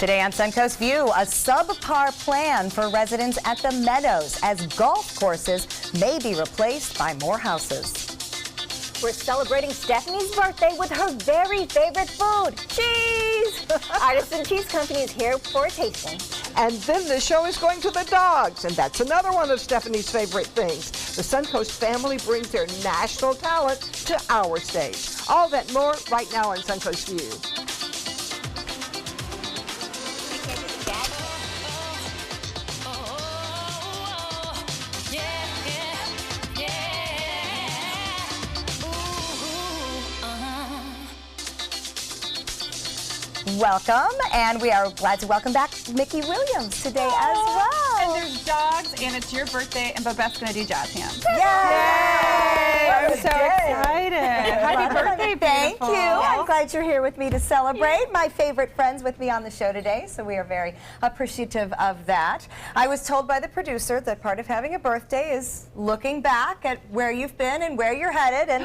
Today on Suncoast View, a subpar plan for residents at the Meadows as golf courses may be replaced by more houses. We're celebrating Stephanie's birthday with her very favorite food, cheese! Artisan Cheese Company is here for a tasting. And then the show is going to the dogs, and that's another one of Stephanie's favorite things. The Suncoast family brings their national talent to our stage. All that and more right now on Suncoast View. Welcome, and we are glad to welcome back Mickey Williams today as well. And there's dogs, and it's your birthday, and Babette's going to do jazz hands. Yay! I'm so excited. Happy birthday, Thank beautiful. you. I'm glad you're here with me to celebrate. My favorite friends with me on the show today, so we are very appreciative of that. I was told by the producer that part of having a birthday is looking back at where you've been and where you're headed, and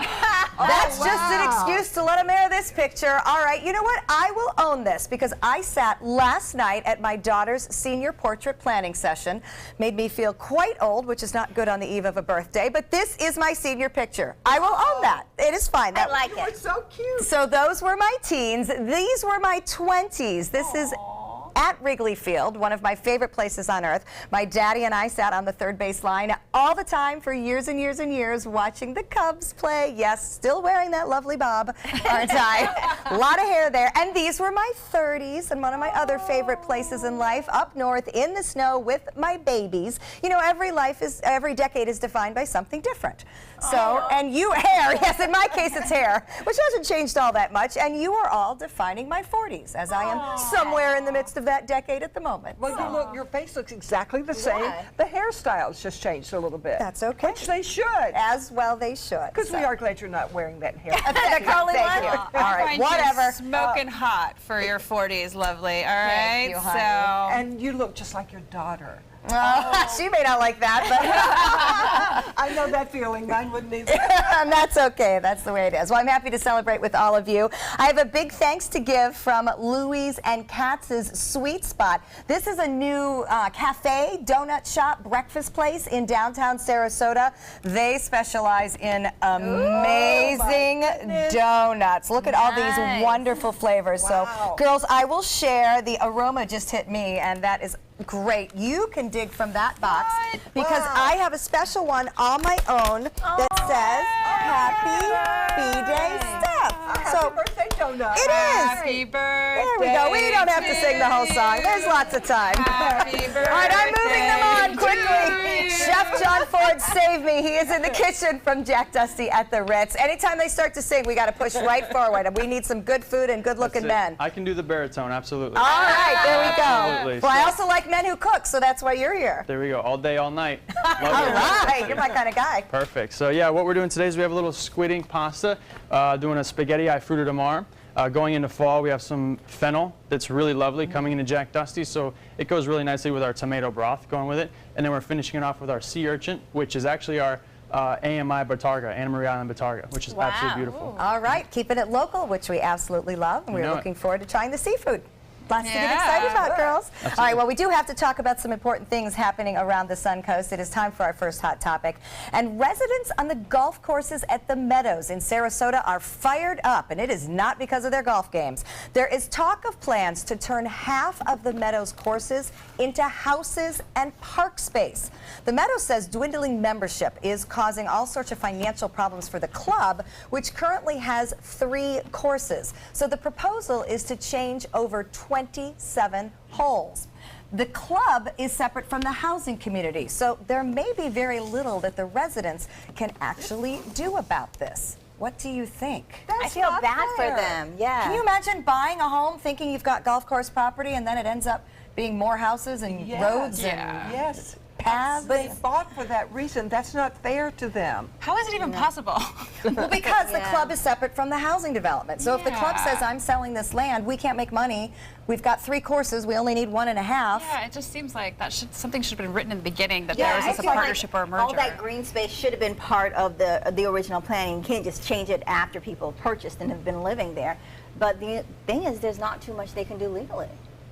that's just an excuse to let them air this picture. All right, you know what? I will own this because I sat last night at my daughter's senior portrait planning session. Made me feel quite old, which is not good on the eve of a birthday, but this is my senior picture. I will own that. It is fine. I like it. It's so cute. So those were my teens. These were my 20s. This is at Wrigley Field, one of my favorite places on earth. My daddy and I sat on the third base line all the time for years and years and years watching the Cubs play. Yes, still wearing that lovely bob, aren't I? A lot of hair there. And these were my 30s and one of my other favorite places in life, up north in the snow with my babies. You know, every decade is defined by something different. So, and you, hair, yes, in my case it's hair, which hasn't changed all that much. And you are all defining my 40s as I am somewhere in the midst of that decade at the moment. Well, you look, your face looks exactly the same. The hairstyle's just changed a little bit. That's okay. Which they should. As well they should. Because we are glad you're not wearing that hair. The curly one? you. All right, whatever. Smoking hot for your 40s, lovely. All right, Thank you, honey. And you look just like your daughter. She may not like that, but I know that feeling. Mine wouldn't either. and that's okay. That's the way it is. Well, I'm happy to celebrate with all of you. I have a big thanks to give from Louie's and Katz's Sweet Spot. This is a new cafe, donut shop, breakfast place in downtown Sarasota. They specialize in amazing donuts. Look at all these wonderful flavors. Wow. So, girls, I will share. The aroma just hit me, and that is great. You can dig from that box because I have a special one on my own that says Happy B-Day Steph. Happy birthday donut. It is. Happy birthday. There we go. We don't have to sing the whole song. There's lots of time. Happy birthday. All right, I'm moving them on quickly. Chef John Ford, save me. He is in the kitchen from Jack Dusty at the Ritz. Anytime they start to sing, we got to push right forward. And we need some good food and good-looking men. I can do the baritone, absolutely. All right, there we go. Absolutely. Well, I also like men who cook, so that's why you're here. There we go, all day, all night. All right, you're my kind of guy. Perfect. So yeah, what we're doing today is we have a little squid ink pasta, doing a spaghetti ai frutti di mare. Going into fall, we have some fennel that's really lovely coming into Jack Dusty, so it goes really nicely with our tomato broth going with it. And then we're finishing it off with our sea urchin, which is actually our AMI Batarga, Anna Maria Island Batarga, which is absolutely beautiful. All right, keeping it local, which we absolutely love, and we're looking forward to trying the seafood. Lots to get excited about, girls. Absolutely. All right, well, we do have to talk about some important things happening around the Suncoast. It is time for our first hot topic. And residents on the golf courses at the Meadows in Sarasota are fired up, and it is not because of their golf games. There is talk of plans to turn half of the Meadows courses into houses and park space. The Meadows says dwindling membership is causing all sorts of financial problems for the club, which currently has 3 courses. So the proposal is to change over 27 holes. The club is separate from the housing community, so there may be very little that the residents can actually do about this. What do you think? I feel bad for them, yeah. Can you imagine buying a home thinking you've got golf course property and then it ends up being more houses and roads and Yes. paths? They bought for that reason. That's not fair to them. How is it even possible? Well, because the club is separate from the housing development. So if the club says, I'm selling this land, we can't make money. We've got 3 courses. We only need 1.5. Yeah, it just seems like that something should have been written in the beginning, that there was this a partnership or a merger. All that green space should have been part of the original planning. You can't just change it after people purchased and have been living there. But the thing is, there's not too much they can do legally.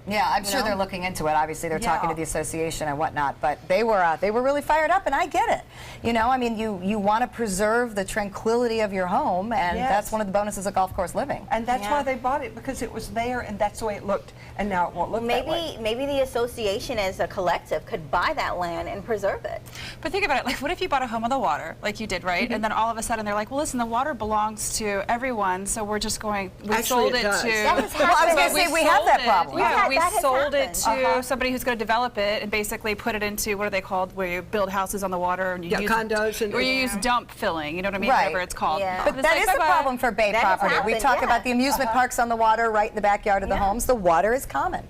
Yeah, I'm sure they're looking into it. Obviously, they're talking to the association and whatnot, but they were really fired up, and I get it. You know, I mean, you want to preserve the tranquility of your home, and that's one of the bonuses of golf course living. And that's why they bought it, because it was there, and that's the way it looked, and now it won't look that way. Maybe the association as a collective could buy that land and preserve it. But think about it, like what if you bought a home on the water, like you did, right? And then all of a sudden they're like, well, listen, the water belongs to everyone, so we're just going, we sold it to... That has Well, I was going to happened. say, we have that problem. Yeah, we that has sold it happened. to somebody who's going to develop it and basically put it into, what are they called, where you build houses on the water and you use condos and or you use dump filling, you know what I mean, Right. whatever it's called. Yeah. But it's that like, is the bye-bye. problem for Bay That has property. We happened, talk yeah. about the amusement parks on the water right in the backyard of the homes. The water is common.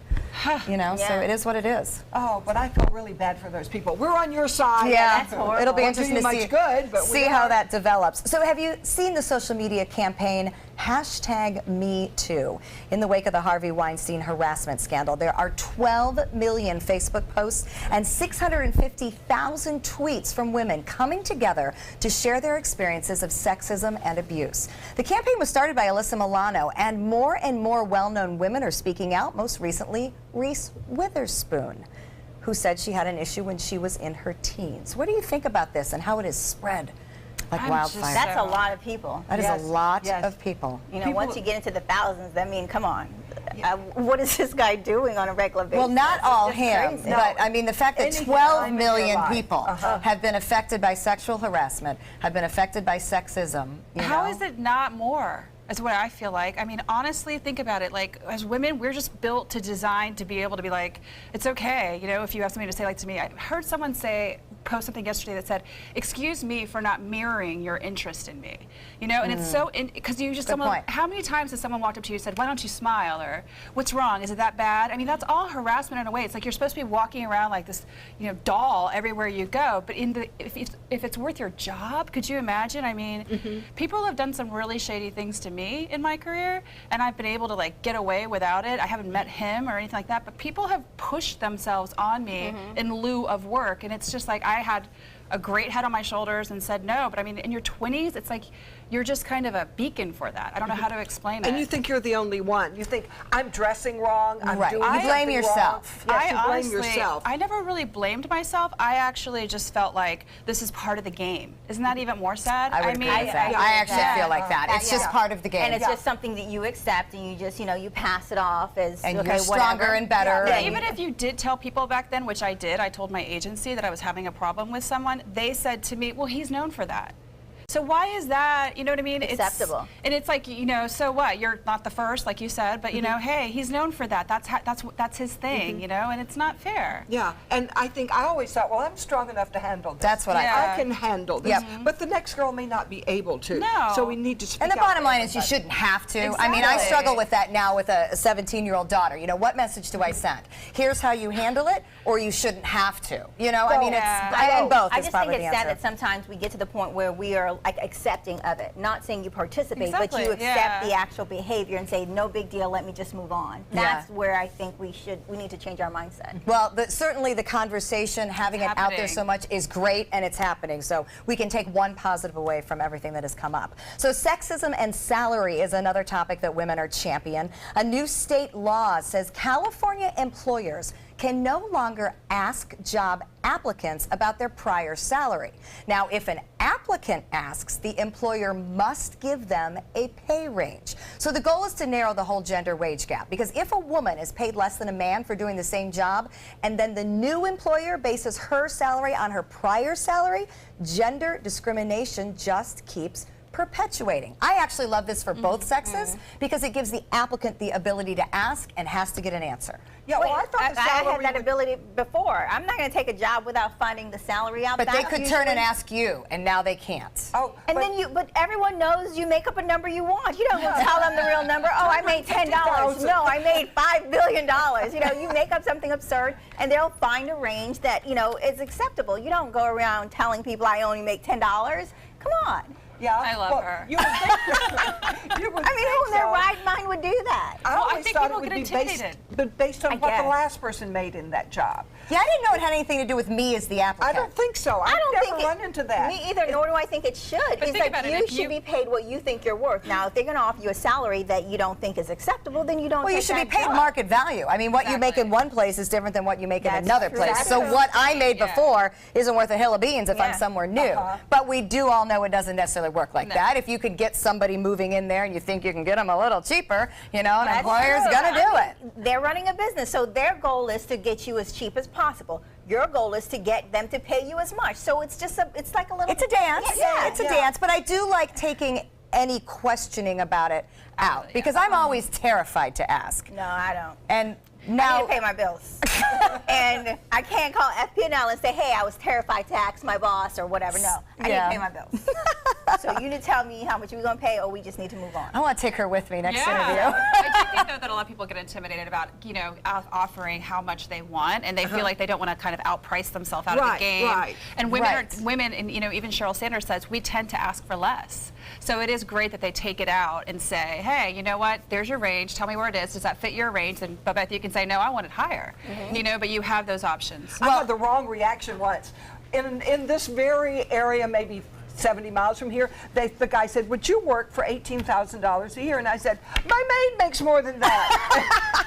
You know, so Yeah. it is what it is. Oh, but I feel really bad for those people. We're on your side. Yeah, that's horrible. it'll be Won't do interesting you to much see, good, but we how are. that develops. So have you seen the social media campaign #MeToo? In the wake of the Harvey Weinstein harassment scandal, there are 12 million Facebook posts and 650,000 tweets from women coming together to share their experiences of sexism and abuse. The campaign was started by Alyssa Milano, and more well-known women are speaking out, most recently Reese Witherspoon, who said she had an issue when she was in her teens. What do you think about this and how it is spread like I'm wildfire? just- That's a lot of people. That is Yes, a lot yes. of people. You know, once you get into the thousands, I mean, come on. What is this guy doing on a regular basis? Well, not It's all just him, crazy. but I mean the fact that Any 12 time in your million life. people have been affected by sexual harassment, have been affected by sexism. How is it not more? Is what I feel like. I mean, honestly, think about it. Like, as women, we're just built to design to be able to be like, it's okay, you know, if you have something to say, like to me. I heard someone post something yesterday that said, excuse me for not mirroring your interest in me. You know, and it's so, because you just, Good point. how many times has someone walked up to you and said, why don't you smile? Or, what's wrong? Is it that bad? I mean, that's all harassment in a way. It's like you're supposed to be walking around like this, you know, doll everywhere you go. But if it's worth your job, could you imagine? I mean, people have done some really shady things to me in my career, and I've been able to like get away without it. I haven't met him or anything like that, but people have pushed themselves on me in lieu of work, and it's just like I had a great head on my shoulders and said no. But I mean, in your 20s, it's like you're just kind of a beacon for that. I don't know how to explain it. And you think you're the only one. You think, I'm dressing wrong, I'm Right. doing You blame something yourself. wrong. Yes, you blame honestly, yourself. I never really blamed myself. I actually just felt like this is part of the game. Isn't that even more sad? I would agree with that. I I actually yeah. feel like that. It's just part of the game. And it's just something that you accept, and you just, you know, you pass it off as, And okay, you're stronger whatever. and better. Yeah, and- Even if you did tell people back then, which I did, I told my agency that I was having a problem with someone, they said to me, well, he's known for that. So why is that, you know what I mean? Acceptable. And it's like, you know, so what? You're not the first, like you said, but you know, hey, he's known for that. That's his thing, you know, and it's not fair. Yeah, and I always thought, well, I'm strong enough to handle this. That's what I Yeah. I can handle this. Yep. But the next girl may not be able to. No. So we need to speak And the out bottom for line is you everybody. shouldn't have to. I mean, I Exactly. struggle with that now with a 17-year-old daughter. You know, what message do I send? Here's how you handle it, or you shouldn't have to. You know, I mean, it's and both I is just probably think the it's sad answer. that sometimes we get to the point where we are like accepting of it. Not saying you participate, but Exactly, you accept yeah. the actual behavior and say, no big deal, let me just move on. That's where I think we need to change our mindset. Well, certainly the conversation, having it out there happening. so much is great, and it's happening. So we can take one positive away from everything that has come up. So sexism and salary is another topic that women are champion. A new state law says California employers can no longer ask job applicants about their prior salary. Now, if an applicant asks, the employer must give them a pay range. So the goal is to narrow the whole gender wage gap, because if a woman is paid less than a man for doing the same job, and then the new employer bases her salary on her prior salary, gender discrimination just keeps perpetuating. I actually love this for both sexes because it gives the applicant the ability to ask and has to get an answer. Yeah, well, I Wait, thought the I had salary that would- ability before. I'm not going to take a job without finding the salary out. But they That's could turn and usually- ask you, and now they can't. Oh, And but- then but everyone knows you make up a number you want. You don't tell them the real number. Oh, I made $10. No, I made $5 billion. You know, you make up something absurd, and they'll find a range that, you know, is acceptable. You don't go around telling people I only make $10. Come on. Yeah, I love her. You would think, you would I mean, who think in their so. right mind would do that? I Well, I always think thought people it would get be based, intimidated. but based on I what the guess. last person made in that job. Yeah, I didn't know it had anything to do with me as the I applicant. don't think so. I don't never think it- run into that. Me either, nor do I think it should. It's think like about it, you if should you- be paid what you think you're worth. Now, if they're going to offer you a salary that you don't think is acceptable, then you don't. Well, you take should be that paid job. market value. I mean, what you make in Exactly. one place is different than what you make in That's another true. place. That's So true. what I made Yeah. before isn't worth a hill of beans if I'm Yeah. somewhere new. But we do all know it doesn't necessarily work like No. that. If you could get somebody moving in there and you think you can get them a little cheaper, you know, an That's employer's true. going to do I it. mean, they're running a business, so their goal is to get you as cheap as possible. Your goal is to get them to pay you as much. So it's just it's like a little. It's a dance. Yeah, It's a dance. But I do like taking any questioning about it out because I'm always terrified to ask. No, I don't. And I need now to pay my bills. And I can't call FP&L and say, hey, I was terrified to ask my boss or whatever. No, I Yeah. need to pay my bills. So you need to tell me how much we're going to pay or we just need to move on. I want to take her with me next interview. I do think though that a lot of people get intimidated about, offering how much they want, and they feel like they don't want to kind of outprice themselves out of Right, the game. right. And women Right. women, and even Sheryl Sanders says we tend to ask for less. So it is great that they take it out and say, hey, you know what? There's your range. Tell me where it is. Does that fit your range? And Beth, you can say, no, I want it higher. But you have those options. I had the wrong reaction once. In this very area, maybe 70 miles from here, the guy said, would you work for $18,000 a year? And I said, my maid makes more than that.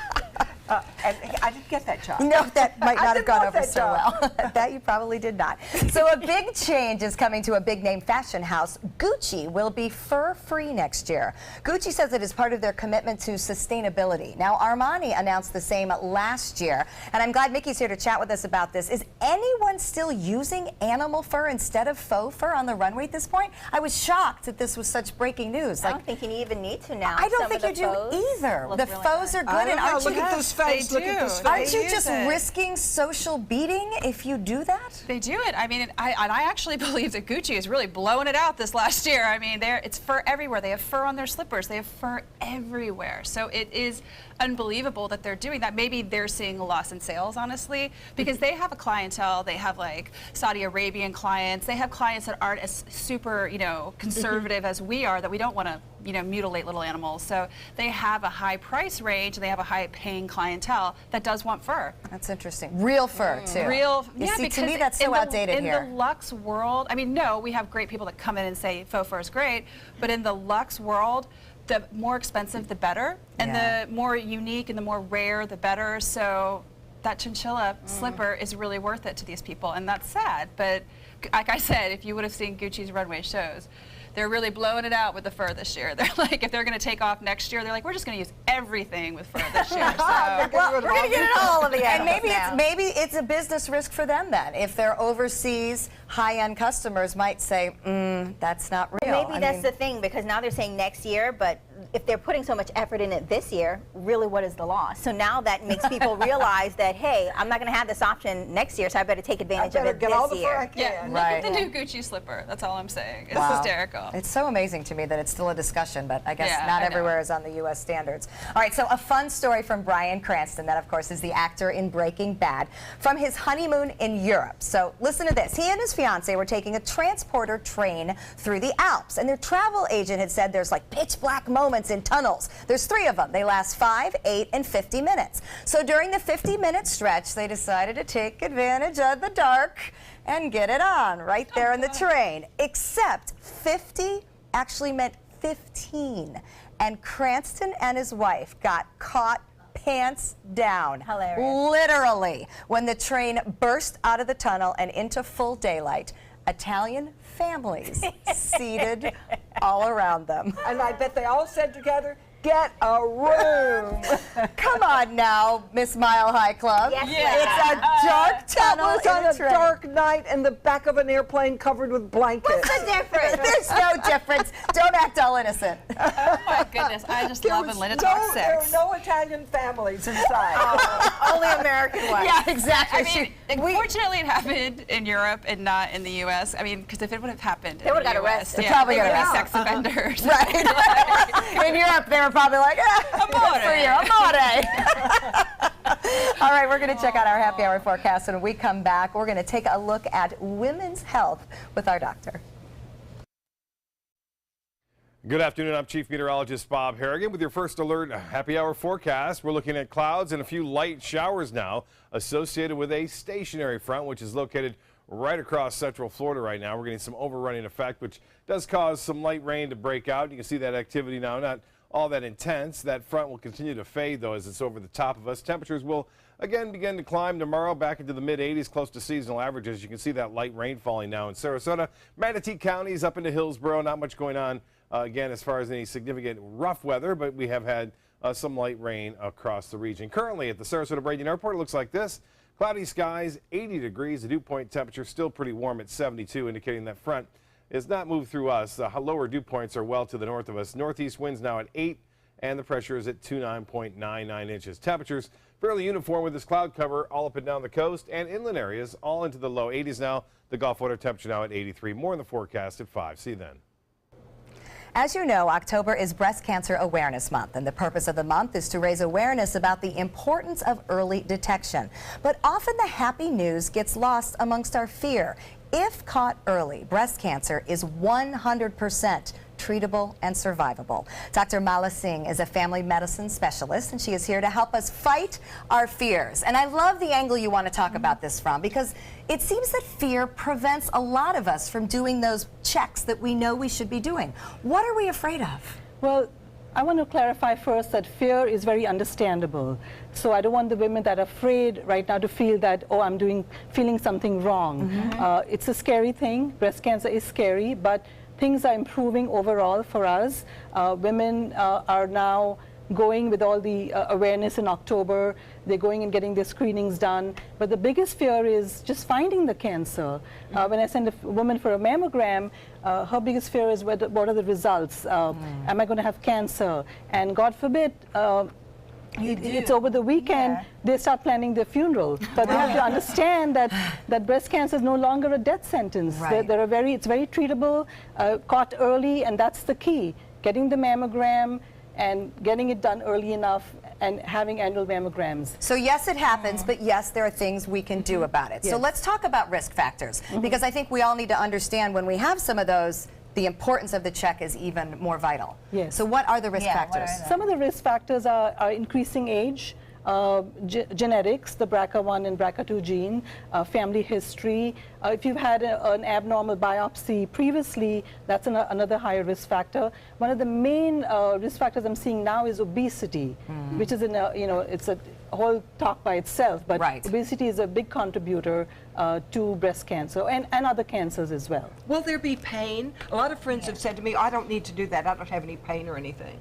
And I didn't get that job. No, that might I not have didn't gone want over that so job. well. That you probably did not. So a big change is coming to a big name fashion house. Gucci will be fur-free next year. Gucci says it is part of their commitment to sustainability. Now, Armani announced the same last year, and I'm glad Mickey's here to chat with us about this. Is anyone still using animal fur instead of faux fur on the runway at this point? I was shocked that this was such breaking news. I don't think you even need to now. I don't Some think of you the do faux either. look The really faux nice. are good, I and don't know. aren't Look you? at this face. Look at this do. Aren't face. you use just it. risking social beating if you do that? They do it. I mean, I actually believe that Gucci is really blowing it out this last year. I mean, it's fur everywhere. They have fur on their slippers. They have fur everywhere. So it is unbelievable that they're doing that. Maybe they're seeing a loss in sales, honestly, because they have a clientele. They have like Saudi Arabian clients. They have clients that aren't as super, conservative as we are, that we don't want to, mutilate little animals. So they have a high price range and they have a high paying clientele that does want fur. That's interesting. Real fur, too. Real, You yeah, see, because to me, that's so in the, outdated in here. the luxe world, I mean, no, we have great people that come in and say faux fur is great, but in the luxe world, the more expensive, the better, and Yeah. the more unique and the more rare, the better. So that chinchilla slipper is really worth it to these people, and that's sad. But like I said, if you would have seen Gucci's runway shows, they're really blowing it out with the fur this year. They're like, if they're going to take off next year, they're like, we're just going to use everything with fur this year. So. Well, We're going to get it all of the and animals maybe now. it's a business risk for them then. If they're overseas, high-end customers might say, that's not real. Maybe I that's mean, the thing, because now they're saying next year, but if they're putting so much effort in it this year, really what is the loss? So now that makes people realize that, hey, I'm not going to have this option next year, so I better take I advantage better of it get this all the fur I year. can. Yeah, Right. look at the new Gucci slipper. That's all I'm saying. It's Wow. hysterical. It's so amazing to me that it's still a discussion, but I guess Yeah, not I know. everywhere is on the U.S. standards. All right, so a fun story from Bryan Cranston, that of course is the actor in Breaking Bad, from his honeymoon in Europe. So listen to this. He and his fiance were taking a transporter train through the Alps, and their travel agent had said there's like pitch black moments in tunnels. There's 3 of them. They last 5, 8, and 50 minutes. So during the 50-minute stretch, they decided to take advantage of the dark and get it on right there in the train. Except 50 actually meant 15. And Cranston and his wife got caught pants down. Hilarious. Literally. When the train burst out of the tunnel and into full daylight, Italian families seated all around them. And I bet they all said together, get a room. Come on now, Miss Mile High Club. Yes, It's a dark That tunnel was in on a a train. dark night in the back of an airplane covered with blankets. What's the difference? There's no difference. Don't act all innocent. Oh my goodness, I just There love was when Linda talks there sex. were no Italian families inside. Only American ones. Yeah, exactly. I mean, unfortunately, it happened in Europe and not in the U.S. I mean, because if it would have happened, They in would've the got US, arrested. yeah, Probably they would got be arrested. sex offenders. Right. In Europe, they were probably like, good for you, amore. All right, we're going to check out our happy hour forecast. When we come back, we're going to take a look at women's health with our doctor. Good afternoon. I'm Chief Meteorologist Bob Harrigan with your first alert happy hour forecast. We're looking at clouds and a few light showers now associated with a stationary front, which is located right across central Florida right now. We're getting some overrunning effect, which does cause some light rain to break out. You can see that activity now, not all that intense. That front will continue to fade, though, as it's over the top of us. Temperatures will again begin to climb tomorrow back into the mid-80s, close to seasonal averages. You can see that light rain falling now in Sarasota, Manatee counties, up into Hillsborough. Not much going on again as far as any significant rough weather, but we have had some light rain across the region. Currently at the Sarasota Braden Airport, it looks like this. Cloudy skies, 80 degrees. The dew point temperature still pretty warm at 72, indicating that front is not moved through us. The lower dew points are well to the north of us. Northeast winds now at 8, and the pressure is at 29.99 inches. Temperatures fairly uniform with this cloud cover all up and down the coast and inland areas, all into the low 80s now. The Gulf water temperature now at 83. More in the forecast at 5. See you then. As you know, October is Breast Cancer Awareness Month, and the purpose of the month is to raise awareness about the importance of early detection. But often the happy news gets lost amongst our fear. If caught early, breast cancer is 100% treatable and survivable. Dr. Mala Singh is a family medicine specialist, and she is here to help us fight our fears. And I love the angle you want to talk about this from, because it seems that fear prevents a lot of us from doing those checks that we know we should be doing. What are we afraid of? Well, I want to clarify first that fear is very understandable. So I don't want the women that are afraid right now to feel that, oh, I'm feeling something wrong. It's a scary thing. Breast cancer is scary, but things are improving overall for us. Women are now going with all the awareness in October. They're going and getting their screenings done. But the biggest fear is just finding the cancer. When I send a woman for a mammogram, her biggest fear is what are the results? Am I going to have cancer? And God forbid, it's over the weekend, they start planning their funeral. But they have to understand that breast cancer is no longer a death sentence. Right. It's very treatable, caught early, and that's the key. Getting the mammogram and getting it done early enough and having annual mammograms. So yes, it happens, but yes, there are things we can do about it. So Yes. let's talk about risk factors, because I think we all need to understand when we have some of those, the importance of the check is even more vital. Yes. So what are the risk Yeah, what factors? are they? Some of the risk factors are increasing age, genetics, the BRCA1 and BRCA2 gene, family history. If you've had an abnormal biopsy previously, that's another higher risk factor. One of the main risk factors I'm seeing now is obesity, which is it's a whole talk by itself, but Right. obesity is a big contributor to breast cancer and other cancers as well. Will there be pain? A lot of friends have said to me, I don't need to do that. I don't have any pain or anything.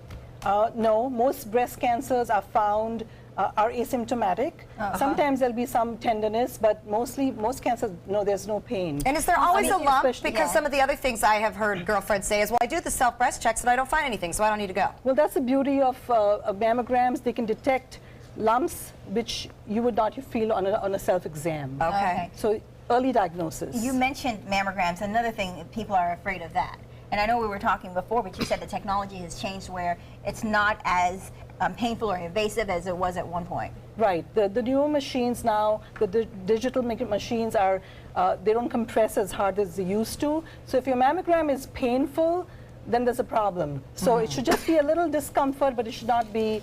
No, most breast cancers are found are asymptomatic. Sometimes there'll be some tenderness, but most cancers, no, there's no pain. And is there always a lump? especially- Because some of the other things I have heard girlfriends say is, well, I do the self-breast checks and I don't find anything, so I don't need to go. Well, that's the beauty of mammograms. They can detect lumps which you would not feel on a self-exam. Okay. So early diagnosis. You mentioned mammograms. Another thing, people are afraid of that. And I know we were talking before, but you said the technology has changed where it's not as painful or invasive as it was at one point. Right. The newer machines now, the digital machines are, they don't compress as hard as they used to. So if your mammogram is painful, then there's a problem. So it should just be a little discomfort, but it should not be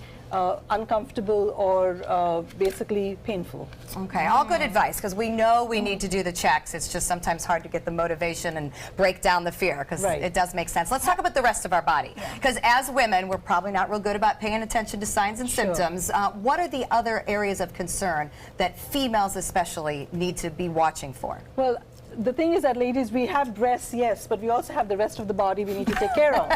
uncomfortable or basically painful. Okay, all good advice, because we know we need to do the checks. It's just sometimes hard to get the motivation and break down the fear, because Right. it does make sense. Let's talk about the rest of our body, because as women, we're probably not real good about paying attention to signs and Sure. symptoms. What are the other areas of concern that females especially need to be watching for? Well, the thing is that, ladies, we have breasts, yes, but we also have the rest of the body we need to take care of.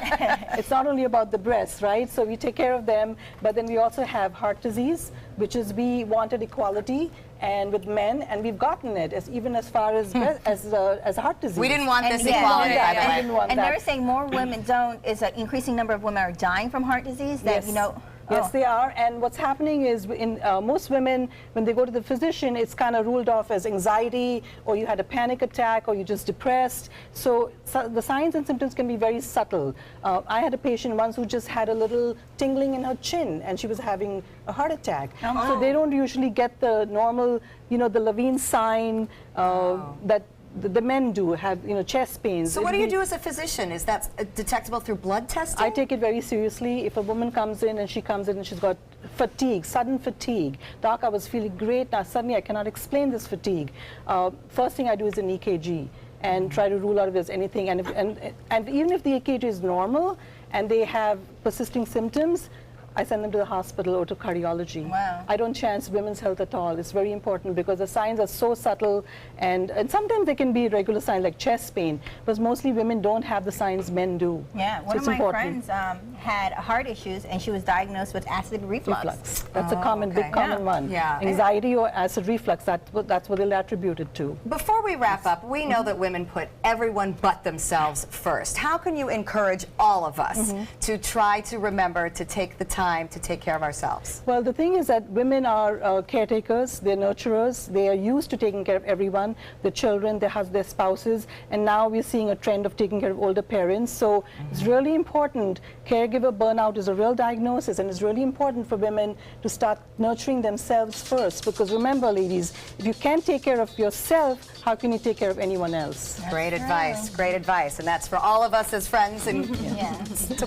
It's not only about the breasts, right? So we take care of them, but then we also have heart disease, which is we wanted equality, and with men, and we've gotten it, even as far as as heart disease. We didn't want And this yeah, equality, yeah, by yeah, the way. I didn't want And that. they're saying more women is an increasing number of women are dying from heart disease that, Yes. Yes, they are. And what's happening is in most women, when they go to the physician, it's kind of ruled off as anxiety, or you had a panic attack, or you're just depressed. So the signs and symptoms can be very subtle. I had a patient once who just had a little tingling in her chin, and she was having a heart attack. So they don't usually get the normal, the Levine sign that the men do have, chest pains. So what do you do as a physician? Is that detectable through blood testing? I take it very seriously. If a woman comes in and she's got fatigue, sudden fatigue, doc, I was feeling great, now suddenly I cannot explain this fatigue. First thing I do is an EKG and try to rule out if there's anything. And even if the EKG is normal and they have persisting symptoms, I send them to the hospital or to cardiology. Wow. I don't chance women's health at all. It's very important because the signs are so subtle, and sometimes they can be regular signs like chest pain, but mostly women don't have the signs men do. Yeah, one So of it's my important. friends had heart issues, and she was diagnosed with acid reflux. That's a common, okay. big common one. Yeah. Anxiety or acid reflux, that's what they'll attribute it to. Before we wrap up, we know that women put everyone but themselves first. How can you encourage all of us to try to remember to take the time to take care of ourselves? Well, the thing is that women are caretakers, they're nurturers, they are used to taking care of everyone, the children, their spouses, and now we're seeing a trend of taking care of older parents. So it's really important. Caregiver burnout is a real diagnosis, and it's really important for women to start nurturing themselves first, because remember, ladies, if you can't take care of yourself, how can you take care of anyone else? Great advice, great advice. And that's for all of us as friends and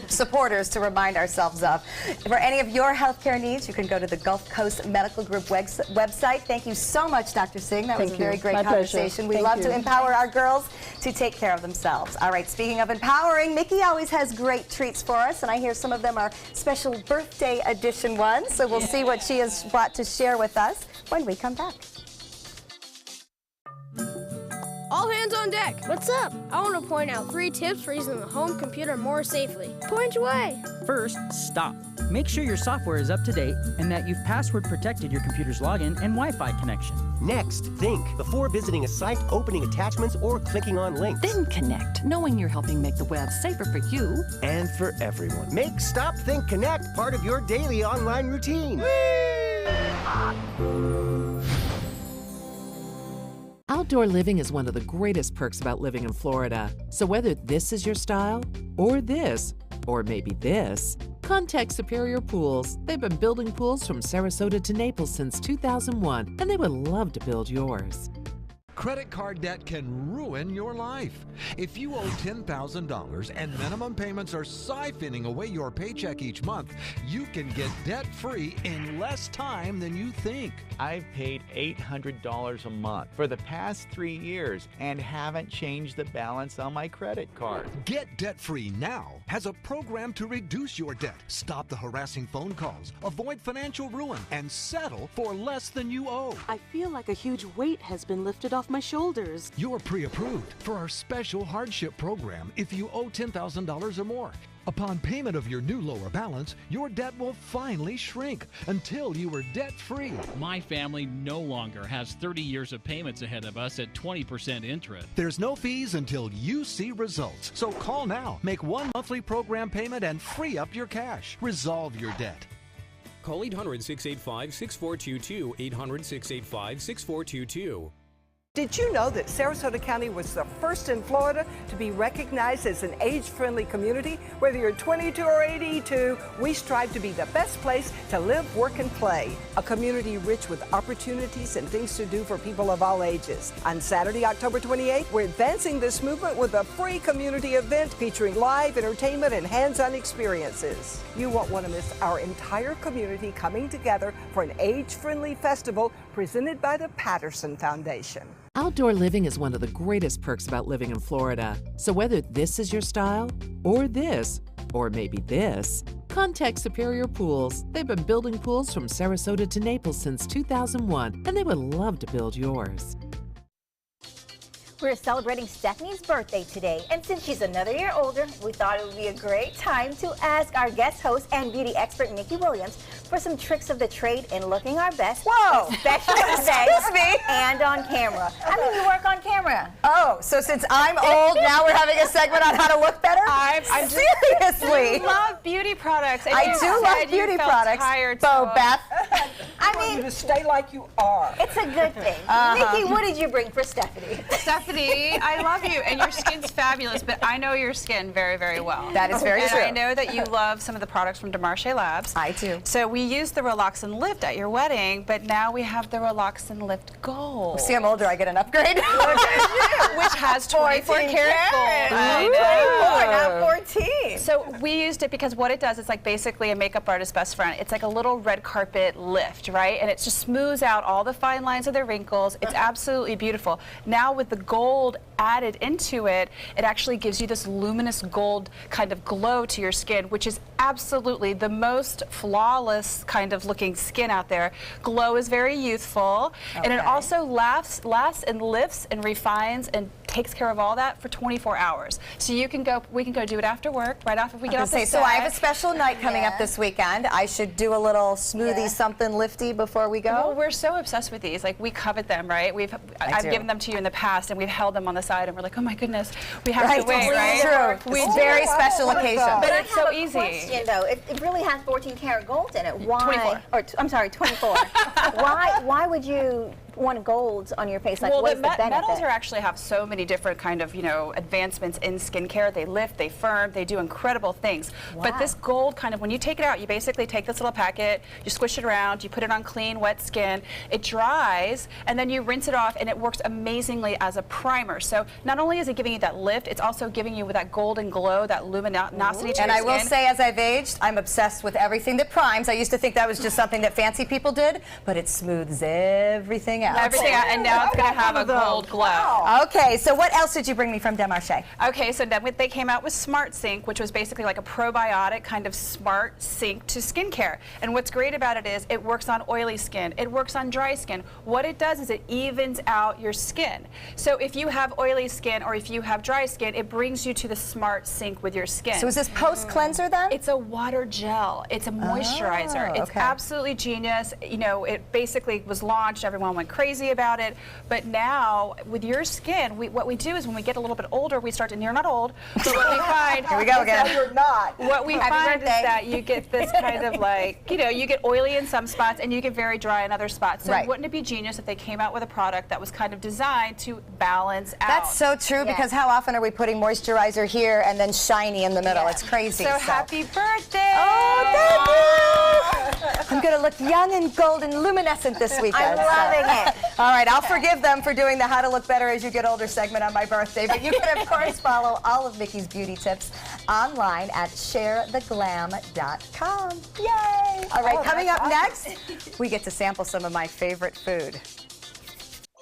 supporters to remind ourselves of. For any of your healthcare needs, you can go to the Gulf Coast Medical Group website. Thank you so much, Dr. Singh. That was a very great conversation. We love to empower our girls to take care of themselves. All right, speaking of empowering, Mickey always has great treats for us, and I hear some of them are special birthday edition ones. So we'll see what she has brought to share with us when we come back. All hands on deck. What's up? I want to point out 3 tips for using the home computer more safely. Point away. First, stop. Make sure your software is up to date and that you've password protected your computer's login and Wi-Fi connection. Next, think before visiting a site, opening attachments, or clicking on links. Then connect, knowing you're helping make the web safer for you and for everyone. Make Stop, Think, Connect part of your daily online routine. Outdoor living is one of the greatest perks about living in Florida. So whether this is your style, or this, or maybe this, contact Superior Pools. They've been building pools from Sarasota to Naples since 2001, and they would love to build yours. Credit card debt can ruin your life. If you owe $10,000 and minimum payments are siphoning away your paycheck each month, you can get debt-free in less time than you think. I've paid $800 a month for the past 3 years and haven't changed the balance on my credit card. Get debt-free now has a program to reduce your debt, stop the harassing phone calls, avoid financial ruin, and settle for less than you owe. I feel like a huge weight has been lifted off my shoulders. You're pre-approved for our special hardship program if you owe $10,000 or more. Upon payment of your new lower balance, your debt will finally shrink until you are debt-free. My family no longer has 30 years of payments ahead of us at 20% interest. There's no fees until you see results. So call now, make one monthly program payment, and free up your cash. Resolve your debt. Call 800-685-6422, 800-685-6422. Did you know that Sarasota County was the first in Florida to be recognized as an age-friendly community? Whether you're 22 or 82, we strive to be the best place to live, work, and play. A community rich with opportunities and things to do for people of all ages. On Saturday, October 28th, we're advancing this movement with a free community event featuring live entertainment and hands-on experiences. You won't want to miss our entire community coming together for an age-friendly festival presented by the Patterson Foundation. Outdoor living is one of the greatest perks about living in Florida. So whether this is your style, or this, or maybe this, contact Superior Pools. They've been building pools from Sarasota to Naples since 2001, and they would love to build yours. We're celebrating Stephanie's birthday today, and since she's another year older, we thought it would be a great time to ask our guest host and beauty expert, Nikki Williams, for some tricks of the trade in looking our best. Whoa! Especially today and on camera. I mean, you work on camera. Oh, so since I'm old, now we're having a segment on how to look better? Seriously? You love beauty products. And I you do said love you beauty felt products. Tired, Bo, so Beth. I want mean, you to stay like you are. it's a good thing. Nikki, what did you bring for Stephanie? Stephanie, I love you, and your skin's fabulous, but I know your skin very, very well. That is very and true. I know that you love some of the products from DeMarche Labs. I do. So we used the Relax and Lift at your wedding, but now we have the Relax and Lift Gold. See, I'm older, I get an upgrade. Which has 24 karat gold. I know. 24, not 14. So we used it because what it does is like basically a makeup artist's best friend. It's like a little red carpet lift, right? And it just smooths out all the fine lines of the wrinkles. It's absolutely beautiful. Now with the gold added into it, it actually gives you this luminous gold kind of glow to your skin, which is absolutely the most flawless kind of looking skin out there. Glow is very youthful, and it also lasts and lifts and refines and takes care of all that for 24 hours. So we can go do it after work, right after we get off the set. So I have a special night coming up this weekend. I should do a little smoothie something lifty before we go. Well, we're so obsessed with these. Like, we covet them, right? I've given them to you in the past, and we've held them on the side, and we're like, oh my goodness, we have to wait, right? True. Very special occasion. But it's so easy. Question, though, it really has 14 karat gold in it. Why? 24. Or I'm sorry, 24. Why would you want golds on your face? Like, Well, what is the the benefit? metals actually have so many different kind of, advancements in skincare. They lift, they firm, they do incredible things. But this gold kind of, when you take it out, you basically take this little packet, you squish it around, you put it on clean, wet skin, it dries, and then you rinse it off, and it works amazingly as a primer. So not only is it giving you that lift, it's also giving you that golden glow, that luminosity to your skin. And I will say, as I've aged, I'm obsessed with everything that primes. I used to think that was just something that fancy people did, but it smooths everything out. Everything out, and now it's going to have a gold glow. Okay, so what else did you bring me from DeMarche? Okay, so then they came out with Smart Sync, which was basically like a probiotic kind of smart sync to skincare. And what's great about it is it works on oily skin, it works on dry skin. What it does is it evens out your skin. So if you have oily skin or if you have dry skin, it brings you to the Smart Sync with your skin. So is this post-cleanser then? It's a water gel. It's a moisturizer. It's absolutely genius. It basically was launched, everyone went crazy about it, but now with your skin, what we do is when we get a little bit older, we start to, you're not old, but what we find Here we go again. You're not. What we find is that you get this kind of like, you get oily in some spots and you get very dry in other spots. So wouldn't it be genius if they came out with a product that was kind of designed to balance out? That's so true, because how often are we putting moisturizer here and then shiny in the middle? It's crazy. So happy birthday! Oh, thank you! I'm going to look young and golden luminescent this weekend. I'm loving it. All right, I'll forgive them for doing the How to Look Better as You Get Older segment on my birthday, but you can, of course, follow all of Mickey's beauty tips online at sharetheglam.com. Yay! All right, coming up next, we get to sample some of my favorite food.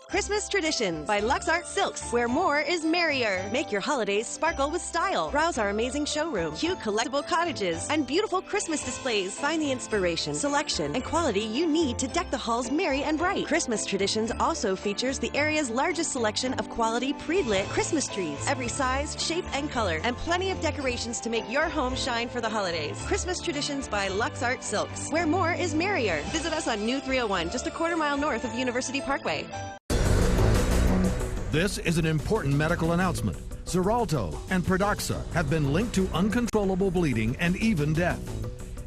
Christmas Traditions by Lux Art Silks, where more is merrier. Make your holidays sparkle with style. Browse our amazing showroom, cute collectible cottages, and beautiful Christmas displays. Find the inspiration, selection, and quality you need to deck the halls merry and bright. Christmas Traditions also features the area's largest selection of quality pre-lit Christmas trees, every size, shape, and color, and plenty of decorations to make your home shine for the holidays. Christmas Traditions by Lux Art Silks, where more is merrier. Visit us on New 301, just a quarter-mile north of University Parkway. This is an important medical announcement. Xarelto and Pradaxa have been linked to uncontrollable bleeding and even death.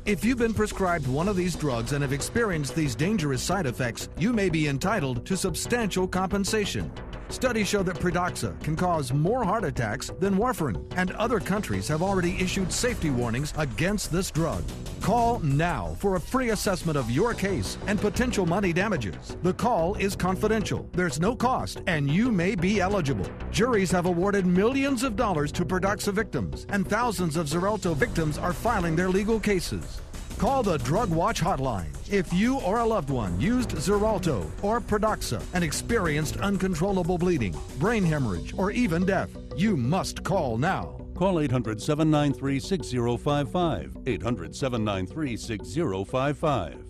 If you've been prescribed one of these drugs and have experienced these dangerous side effects, you may be entitled to substantial compensation. Studies show that Pradaxa can cause more heart attacks than warfarin, and other countries have already issued safety warnings against this drug. Call now for a free assessment of your case and potential money damages. The call is confidential, there's no cost, and you may be eligible. Juries have awarded millions of dollars to Pradaxa victims, and thousands of Xarelto victims are filing their legal cases. Call the Drug Watch hotline if you or a loved one used Xarelto or Pradaxa and experienced uncontrollable bleeding, brain hemorrhage, or even death. You must call now. Call 800-793-6055. 800-793-6055.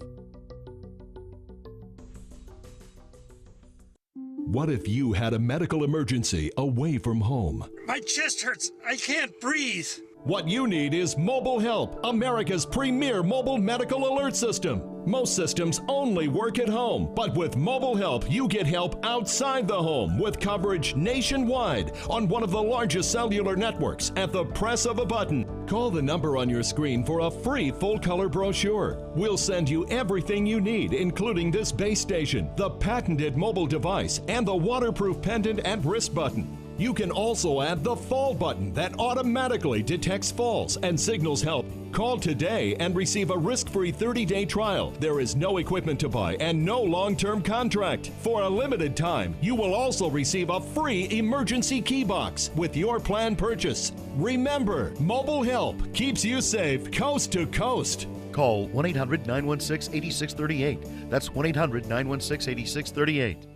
What if you had a medical emergency away from home? My chest hurts. I can't breathe. What you need is Mobile Help, America's premier mobile medical alert system. Most systems only work at home, but with mobile help, you get help outside the home with coverage nationwide on one of the largest cellular networks at the press of a button. Call the number on your screen for a free full-color brochure. We'll send you everything you need, including this base station, the patented mobile device, and the waterproof pendant and wrist button. You can also add the fall button that automatically detects falls and signals help. Call today and receive a risk-free 30-day trial. There is no equipment to buy and no long-term contract. For a limited time, you will also receive a free emergency key box with your plan purchase. Remember, mobile help keeps you safe coast to coast. Call 1-800-916-8638. That's 1-800-916-8638.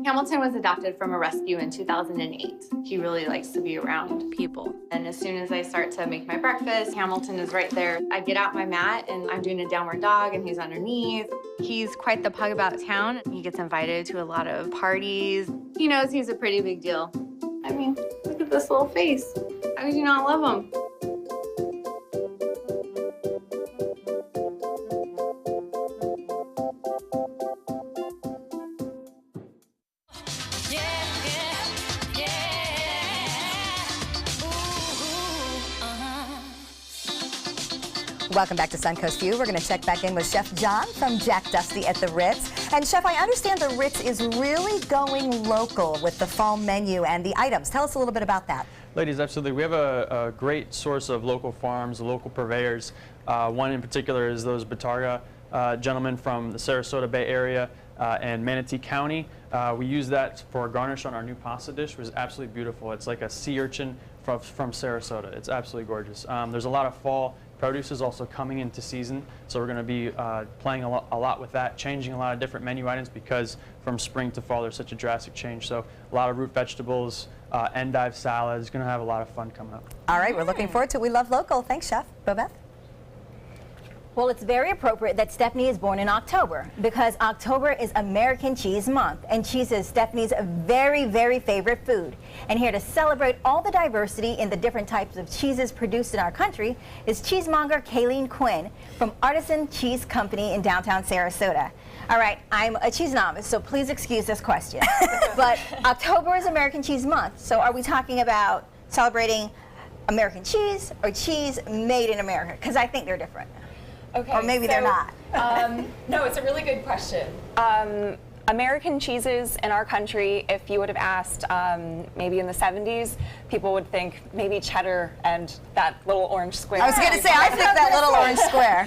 Hamilton was adopted from a rescue in 2008. He really likes to be around people. And as soon as I start to make my breakfast, Hamilton is right there. I get out my mat and I'm doing a downward dog and he's underneath. He's quite the pug about town. He gets invited to a lot of parties. He knows he's a pretty big deal. I mean, look at this little face. How could you not love him? Welcome back to Suncoast View. We're going to check back in with Chef John from Jack Dusty at the Ritz. And Chef, I understand the Ritz is really going local with the fall menu and the items. Tell us a little bit about that. Ladies, absolutely. We have a great source of local farms, local purveyors. One in particular is those Batarga gentlemen from the Sarasota Bay Area and Manatee County. We use that for a garnish on our new pasta dish, which is absolutely beautiful. It's like a sea urchin from Sarasota. It's absolutely gorgeous. There's a lot of fall produce is also coming into season, so we're going to be playing a lot with that, changing a lot of different menu items because from spring to fall there's such a drastic change. So a lot of root vegetables, endive salads, going to have a lot of fun coming up. All right, we're looking forward to it. We love local. Thanks, Chef. Bobeth? Well, it's very appropriate that Stephanie is born in October because October is American Cheese Month, and cheese is Stephanie's very, very favorite food. And here to celebrate all the diversity in the different types of cheeses produced in our country is cheesemonger Kayleen Quinn from Artisan Cheese Company in downtown Sarasota. All right, I'm a cheese novice, so please excuse this question. But October is American Cheese Month, so are we talking about celebrating American cheese or cheese made in America? Because I think they're different. Okay, or maybe they're not. No, it's a really good question. American cheeses in our country, if you would have asked maybe in the 70s, people would think maybe cheddar and that little orange square. I was going to say, I think that little orange square.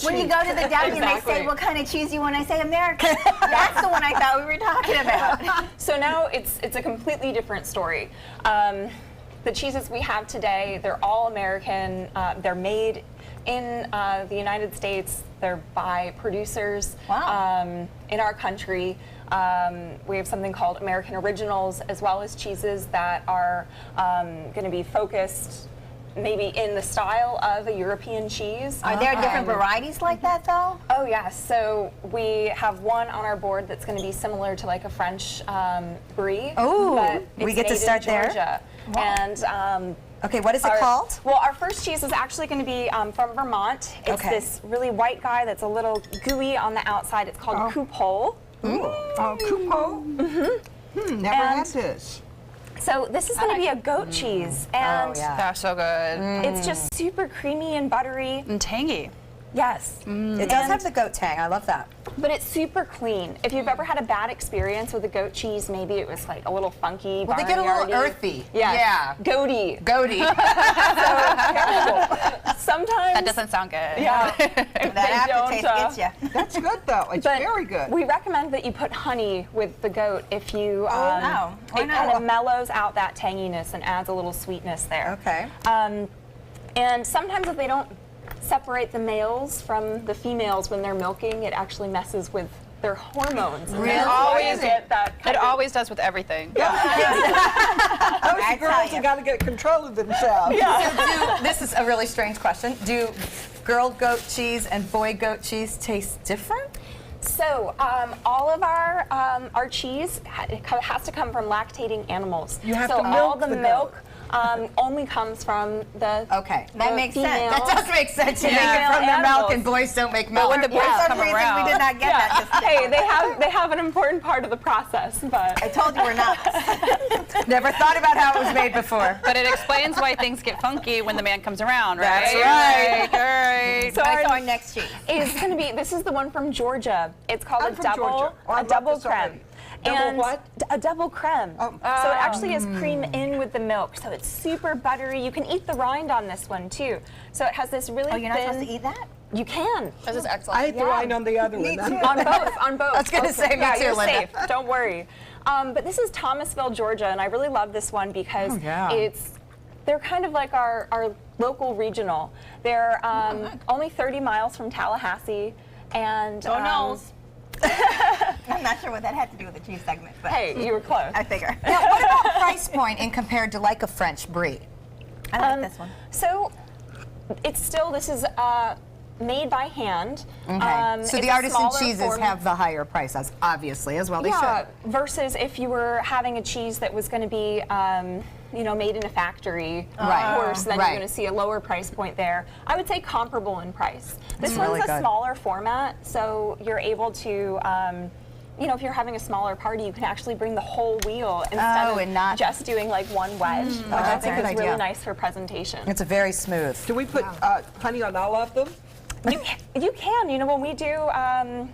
When you go to the Deli and they say, what kind of cheese you want? I say American. That's the one I thought we were talking about. So now it's a completely different story. The cheeses we have today, they're all American. They're made in the United States. They're by producers in our country. We have something called American Originals, as well as cheeses that are going to be focused maybe in the style of a European cheese. Are there different varieties like that, though? Oh, yes. So we have one on our board that's going to be similar to like a French brie. Oh, we get to start there. Wow. And okay, what is it called? Well, our first cheese is actually going to be from Vermont. It's this really white guy that's a little gooey on the outside. It's called Coupole. Oh, Coupole? Never had this. So this is going to be a goat cheese, and that's so good. It's just super creamy and buttery and tangy. Yes, it does have the goat tang. I love that. But it's super clean. If you've ever had a bad experience with a goat cheese, maybe it was like a little funky. Well, they get a little earthy. Yeah. Goaty. Goaty. Sometimes that doesn't sound good. Yeah. That aftertaste gets you. That's good though. It's very good. We recommend that you put honey with the goat if you. Why it not? kind of mellows out that tanginess and adds a little sweetness there. Okay. And sometimes if they don't separate the males from the females when they're milking, it actually messes with their hormones. Really? It always get that. It always does with everything. Those girls have got to get control of themselves. So this is a really strange question. Do girl goat cheese and boy goat cheese taste different? So all of our cheese has to come from lactating animals. You have so to milk all the milk only comes from the Okay, that the makes sense. females. That does make sense. You make it Female from their milk, animals. and boys don't make milk. But when the boys For some come reason, around, we did not get that. Just hey, they have an important part of the process, but I told you we're not. Never thought about how it was made before. But it explains why things get funky when the man comes around, right? That's right. All right. So our next cheese is going to be. This is the one from Georgia. It's called I'm a from double, Georgia. Oh, I a love double this already. creme. Double And what? a double creme. Oh. So it actually is cream in with the milk, so it's super buttery. You can eat the rind on this one too. So it has this really Oh, you're not thin. supposed to eat that? You can. This is excellent. I ate the rind on the other Me one. too. On both, on both. I was gonna say, me yeah, too, you're Linda. safe. Don't worry. But this is Thomasville, Georgia, and I really love this one because they're kind of like our local regional. They're only 30 miles from Tallahassee, and I'm not sure what that had to do with the cheese segment, but hey, you were close. I figure. Now, what about price point in compared to like a French brie? I like this one. So it's still, this is made by hand. Okay. So it's the a artisan smaller cheeses format. have the higher prices, obviously, as well they Yeah, should. versus if you were having a cheese that was going to be, you know, made in a factory, Right. of course, then Right. you're going to see a lower price point there. I would say comparable in price. This Mm, one's really a good. smaller format, so you're able to, you know, if you're having a smaller party, you can actually bring the whole wheel instead of and not just doing like one wedge, which I that's a think good is really idea. nice for presentation. It's a very smooth. Can we put honey on all of them? You can. You know, when we do,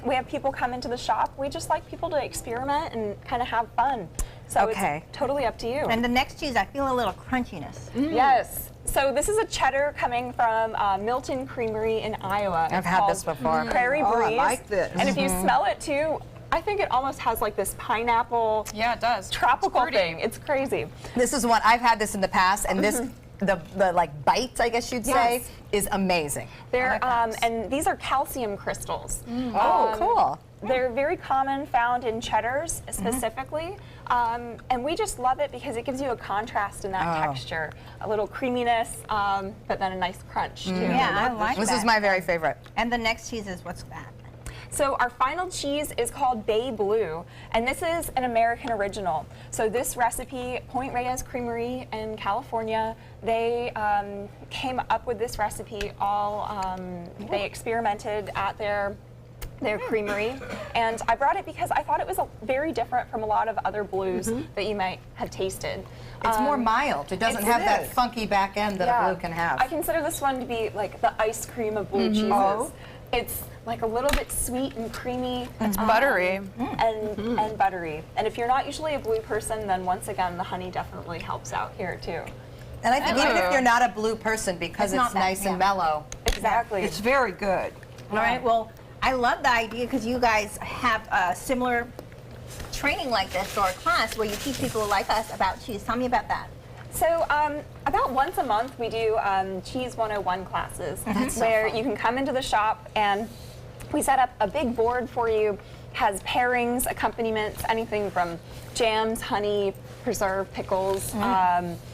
we have people come into the shop. We just like people to experiment and kind of have fun. So Okay. it's totally up to you. And the next cheese, I feel a little crunchiness. Yes. So this is a cheddar coming from Milton Creamery in Iowa. I've It's had called this before. Prairie Oh, I Breeze. like this. And if you smell it too, I think it almost has like this pineapple. Yeah, it does. Tropical It's thing. It's crazy. This is one, I've had this in the past, and this, the like bite, I guess you'd say, Yes. is amazing. They're and these are calcium crystals. Oh, cool. They're very common, found in cheddars specifically, and we just love it because it gives you a contrast in that texture, a little creaminess, but then a nice crunch too. Yeah, I like this. This is my very favorite. And the next cheese is, what's that? So our final cheese is called Bay Blue, and this is an American original. So this recipe, Point Reyes Creamery in California, they came up with this recipe they experimented at their creamery, and I brought it because I thought it was very different from a lot of other blues that you might have tasted. It's more mild. It doesn't have that funky back end that a blue can have. I consider this one to be like the ice cream of blue cheeses. Oh. It's like a little bit sweet and creamy. It's buttery. And buttery. And if you're not usually a blue person, then once again, the honey definitely helps out here too. And I think even if you're not a blue person, because it's nice and mellow. Exactly. It's very good. All right, well, I love the idea because you guys have a similar training like this or a class where you teach people like us about cheese. Tell me about that. So about once a month we do Cheese 101 classes where you can come into the shop and we set up a big board for you, has pairings, accompaniments, anything from jams, honey, preserved pickles.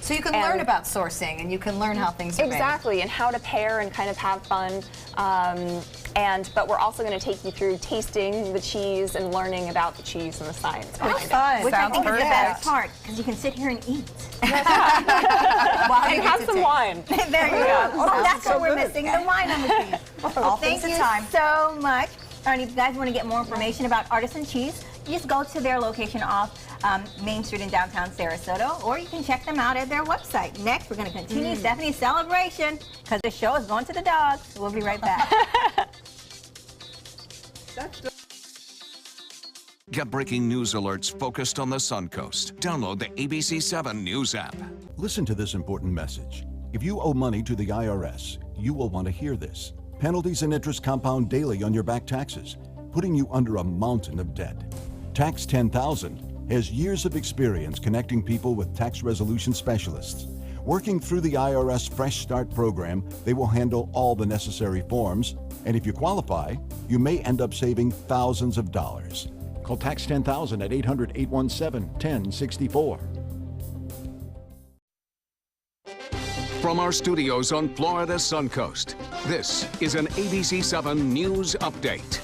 So you can learn about sourcing and you can learn how things are made. Exactly, and how to pair and kind of have fun. But we're also going to take you through tasting the cheese and learning about the cheese and the science behind it. Fun. Which I think is the best part because you can sit here and eat. And have some wine. There you go. Oh, That's so what we're good. missing, the wine on the cheese. All Thank things you at time. so much. And if you guys want to get more information about Artisan Cheese, you just go to their location off Main Street in downtown Sarasota, or you can check them out at their website. Next, we're going to continue Stephanie's celebration because the show is going to the dogs. We'll be right back. Get breaking news alerts focused on the Suncoast. Download the ABC7 News app. Listen to this important message. If you owe money to the IRS, you will want to hear this. Penalties and interest compound daily on your back taxes, putting you under a mountain of debt. Tax 10,000 has years of experience connecting people with tax resolution specialists. Working through the IRS Fresh Start program, they will handle all the necessary forms, and if you qualify, you may end up saving thousands of dollars. Call Tax 10,000 at 800-817-1064. From our studios on Florida's Suncoast, this is an ABC7 News Update.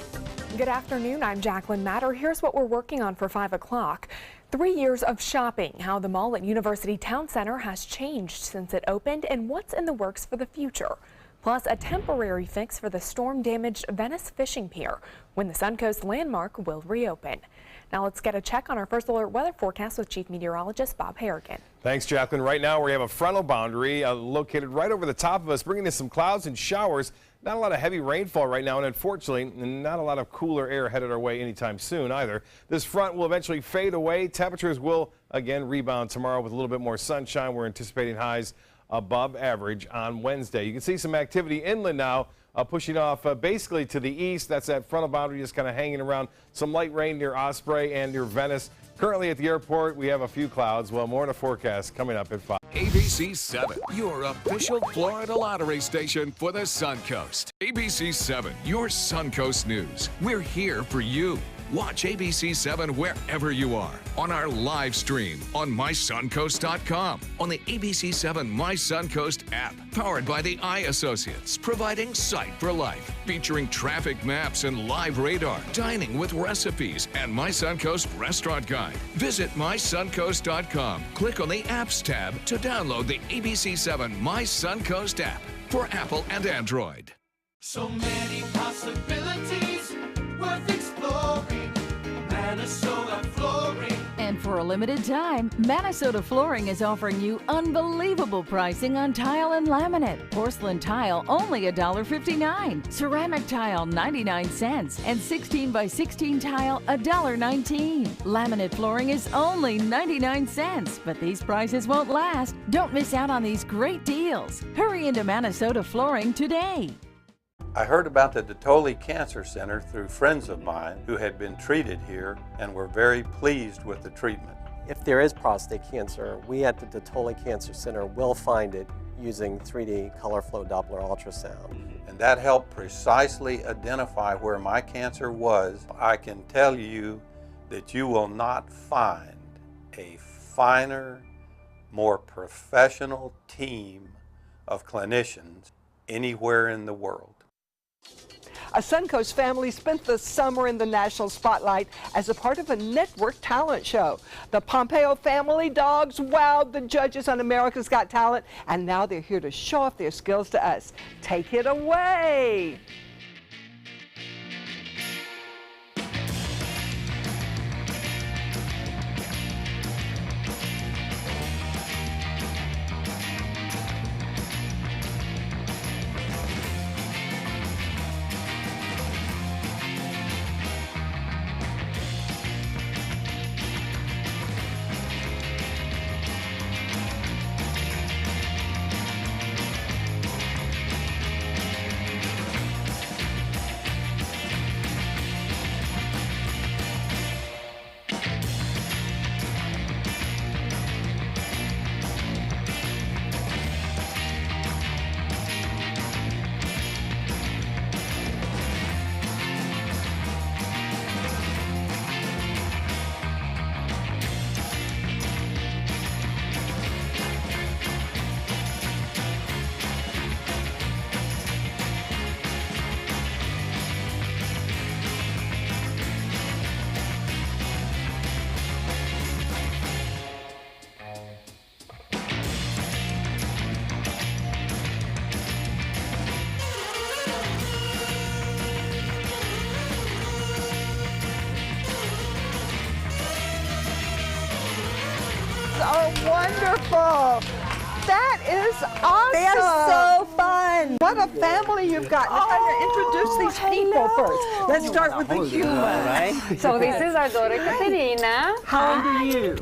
Good afternoon, I'm Jacqueline Matter. Here's what we're working on for 5 o'clock. 3 years of shopping, how the mall at University Town Center has changed since it opened, and what's in the works for the future. Plus, a temporary fix for the storm-damaged Venice Fishing Pier when the Suncoast landmark will reopen. Now let's get a check on our first alert weather forecast with Chief Meteorologist Bob Harrigan. Thanks, Jacqueline. Right now we have a frontal boundary located right over the top of us, bringing us some clouds and showers. Not a lot of heavy rainfall right now, and unfortunately, not a lot of cooler air headed our way anytime soon either. This front will eventually fade away. Temperatures will again rebound tomorrow with a little bit more sunshine. We're anticipating highs above average on Wednesday. You can see some activity inland now, pushing off basically to the east. That's that frontal boundary just kind of hanging around. Some light rain near Osprey and near Venice. Currently at the airport, we have a few clouds. Well, more in a forecast coming up at 5. ABC 7, your official Florida lottery station for the Suncoast. ABC 7, your Suncoast news. We're here for you. Watch ABC 7 wherever you are, on our live stream, on mysuncoast.com, on the ABC 7 My Suncoast app, powered by the Eye Associates, providing sight for life, featuring traffic maps and live radar, dining with recipes, and My Suncoast restaurant guide. Visit mysuncoast.com. Click on the Apps tab to download the ABC 7 My Suncoast app for Apple and Android. So many possibilities worth exploring. Minnesota Flooring. And for a limited time, Minnesota Flooring is offering you unbelievable pricing on tile and laminate. Porcelain tile only $1.59. Ceramic tile 99 cents. And 16 by 16 tile $1.19. Laminate flooring is only 99 cents. But these prices won't last. Don't miss out on these great deals. Hurry into Minnesota Flooring today. I heard about the Detoli Cancer Center through friends of mine who had been treated here and were very pleased with the treatment. If there is prostate cancer, we at the Detoli Cancer Center will find it using 3D color flow Doppler ultrasound. And that helped precisely identify where my cancer was. I can tell you that you will not find a finer, more professional team of clinicians anywhere in the world. A Suncoast family spent the summer in the national spotlight as a part of a network talent show. The Pompeo family dogs wowed the judges on America's Got Talent, and now they're here to show off their skills to us. Take it away. Are wonderful. That is awesome. They are so fun. What a family you've got. Let's introduce these people first. Let's start with the human. So this is our daughter Katerina. How old are you?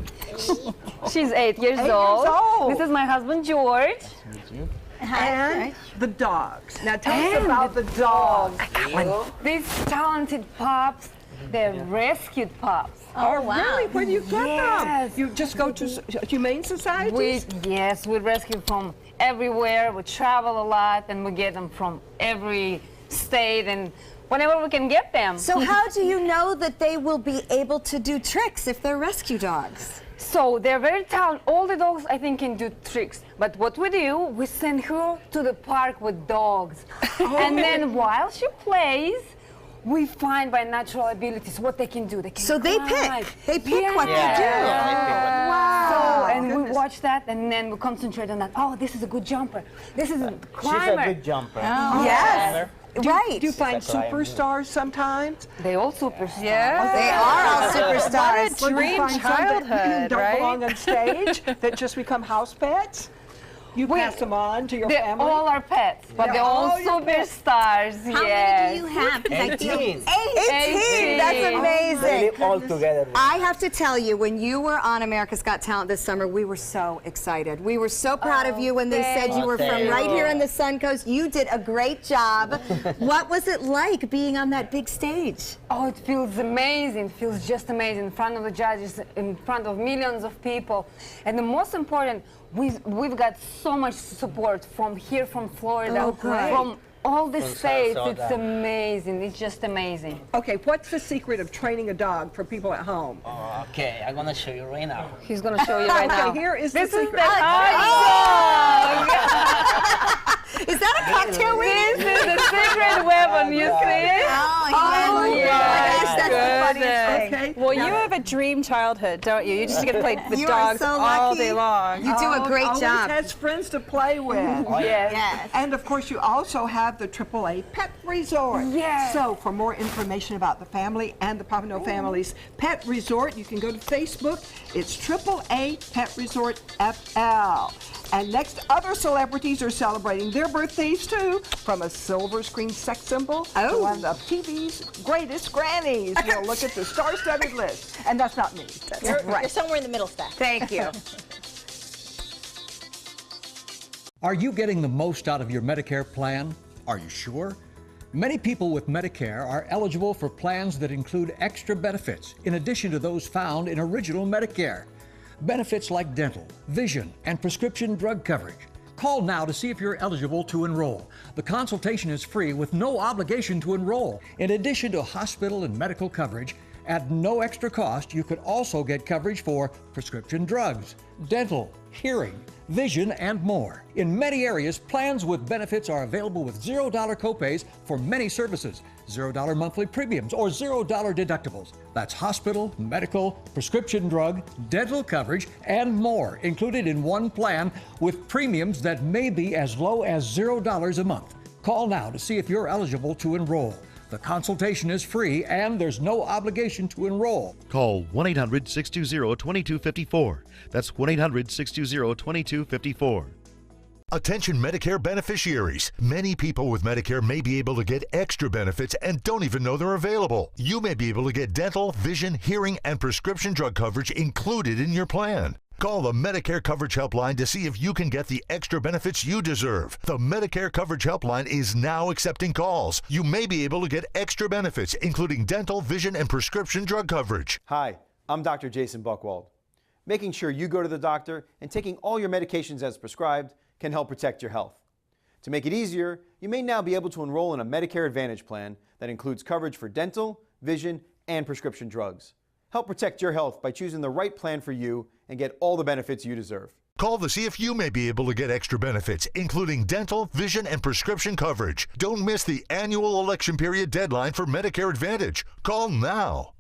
She's 8 years old. This is my husband George. And the dogs. Now tell us about the dogs. These talented pups, they're rescued pups. Oh, wow. Really? Where do you get them? You just go to humane societies? Yes, we rescue from everywhere. We travel a lot, and we get them from every state and whenever we can get them. So how do you know that they will be able to do tricks if they're rescue dogs? So they're very talented. All the dogs, I think, can do tricks. But what we do, we send her to the park with dogs. And then while she plays, we find by natural abilities what they can do. They can So they climb. pick. They pick what they do. Wow. So, and Goodness. we watch that, and then we concentrate on that. Oh, this is a good jumper. This is a climber. She's a good jumper. Oh. Yes. Do you find superstars sometimes? They all superstars. Yeah. They are all superstars. What a dream childhood, don't right? belong on stage that just become house pets? You pass them on to your They family? all are pets, but they're all superstars. How many do you have? 'Cause I feel 18. 18. That's amazing. They live all together. I have to tell you, when you were on America's Got Talent this summer, we were so excited. We were so proud of you when they said you were from right here on the Suncoast. You did a great job. What was it like being on that big stage? Oh, it feels amazing. It feels just amazing in front of the judges, in front of millions of people. And the most important, we've got so much support from here, from Florida, from all the states. It's amazing. It's just amazing. Okay, what's the secret of training a dog for people at home? Oh, okay, I'm gonna show you right now. He's going to show you right now. Okay, here is This the is secret. the dog. Is that a cocktail This is the secret weapon, you see? Oh, yeah. gosh, that's the funniest thing. Okay. Well, you have a dream childhood, don't you? You just get to play with You are dogs so all lucky. day long. You do a great always job. has friends to play with. Yes. And of course, you also have the AAA Pet Resort. Yes. So for more information about the family and the Pompano Family's Pet Resort, you can go to Facebook. It's AAA Pet Resort FL. And next, other celebrities are celebrating their birthdays too, from a silver screen sex symbol to one of TV's greatest grannies. We'll look at the star-studded list. And that's not me. You're somewhere in the middle stack. Thank you. Are you getting the most out of your Medicare plan? Are you sure? Many people with Medicare are eligible for plans that include extra benefits in addition to those found in original Medicare. Benefits like dental, vision, and prescription drug coverage. Call now to see if you're eligible to enroll. The consultation is free with no obligation to enroll. In addition to hospital and medical coverage, at no extra cost, you could also get coverage for prescription drugs, dental, hearing, vision, and more. In many areas, plans with benefits are available with $0 copays for many services, $0 monthly premiums, or $0 deductibles. That's hospital, medical, prescription drug, dental coverage, and more included in one plan with premiums that may be as low as $0 a month. Call now to see if you're eligible to enroll. The consultation is free and there's no obligation to enroll. Call 1-800-620-2254. That's 1-800-620-2254. Attention Medicare beneficiaries. Many people with Medicare may be able to get extra benefits and don't even know they're available. You may be able to get dental, vision, hearing, and prescription drug coverage included in your plan. Call the Medicare Coverage Helpline to see if you can get the extra benefits you deserve. The Medicare Coverage Helpline is now accepting calls. You may be able to get extra benefits, including dental, vision, and prescription drug coverage. Hi, I'm Dr. Jason Buchwald. Making sure you go to the doctor and taking all your medications as prescribed can help protect your health. To make it easier, you may now be able to enroll in a Medicare Advantage plan that includes coverage for dental, vision, and prescription drugs. Help protect your health by choosing the right plan for you and get all the benefits you deserve. Call to see if you may be able to get extra benefits, including dental, vision, and prescription coverage. Don't miss the annual election period deadline for Medicare Advantage. Call now.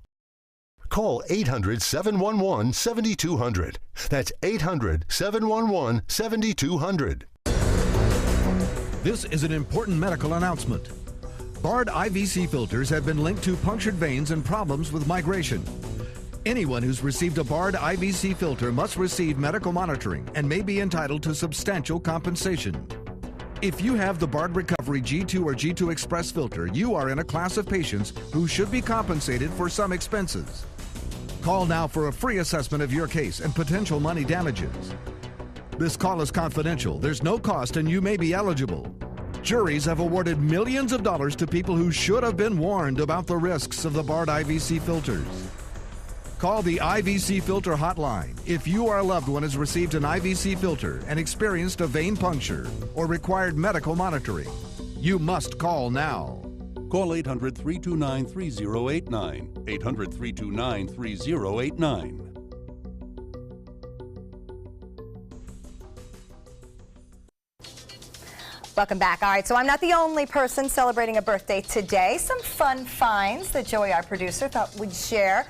Call 800-711-7200. That's 800-711-7200. This is an important medical announcement. Bard IVC filters have been linked to punctured veins and problems with migration. Anyone who's received a Bard IVC filter must receive medical monitoring and may be entitled to substantial compensation. If you have the Bard Recovery G2 or G2 Express filter, you are in a class of patients who should be compensated for some expenses. Call now for a free assessment of your case and potential money damages. This call is confidential. There's no cost and you may be eligible. Juries have awarded millions of dollars to people who should have been warned about the risks of the Bard IVC filters. Call the IVC Filter Hotline if you or a loved one has received an IVC filter and experienced a vein puncture or required medical monitoring. You must call now. Call 800-329-3089. 800-329-3089. Welcome back. All right, so I'm not the only person celebrating a birthday today. Some fun finds that Joey, our producer, thought we'd share.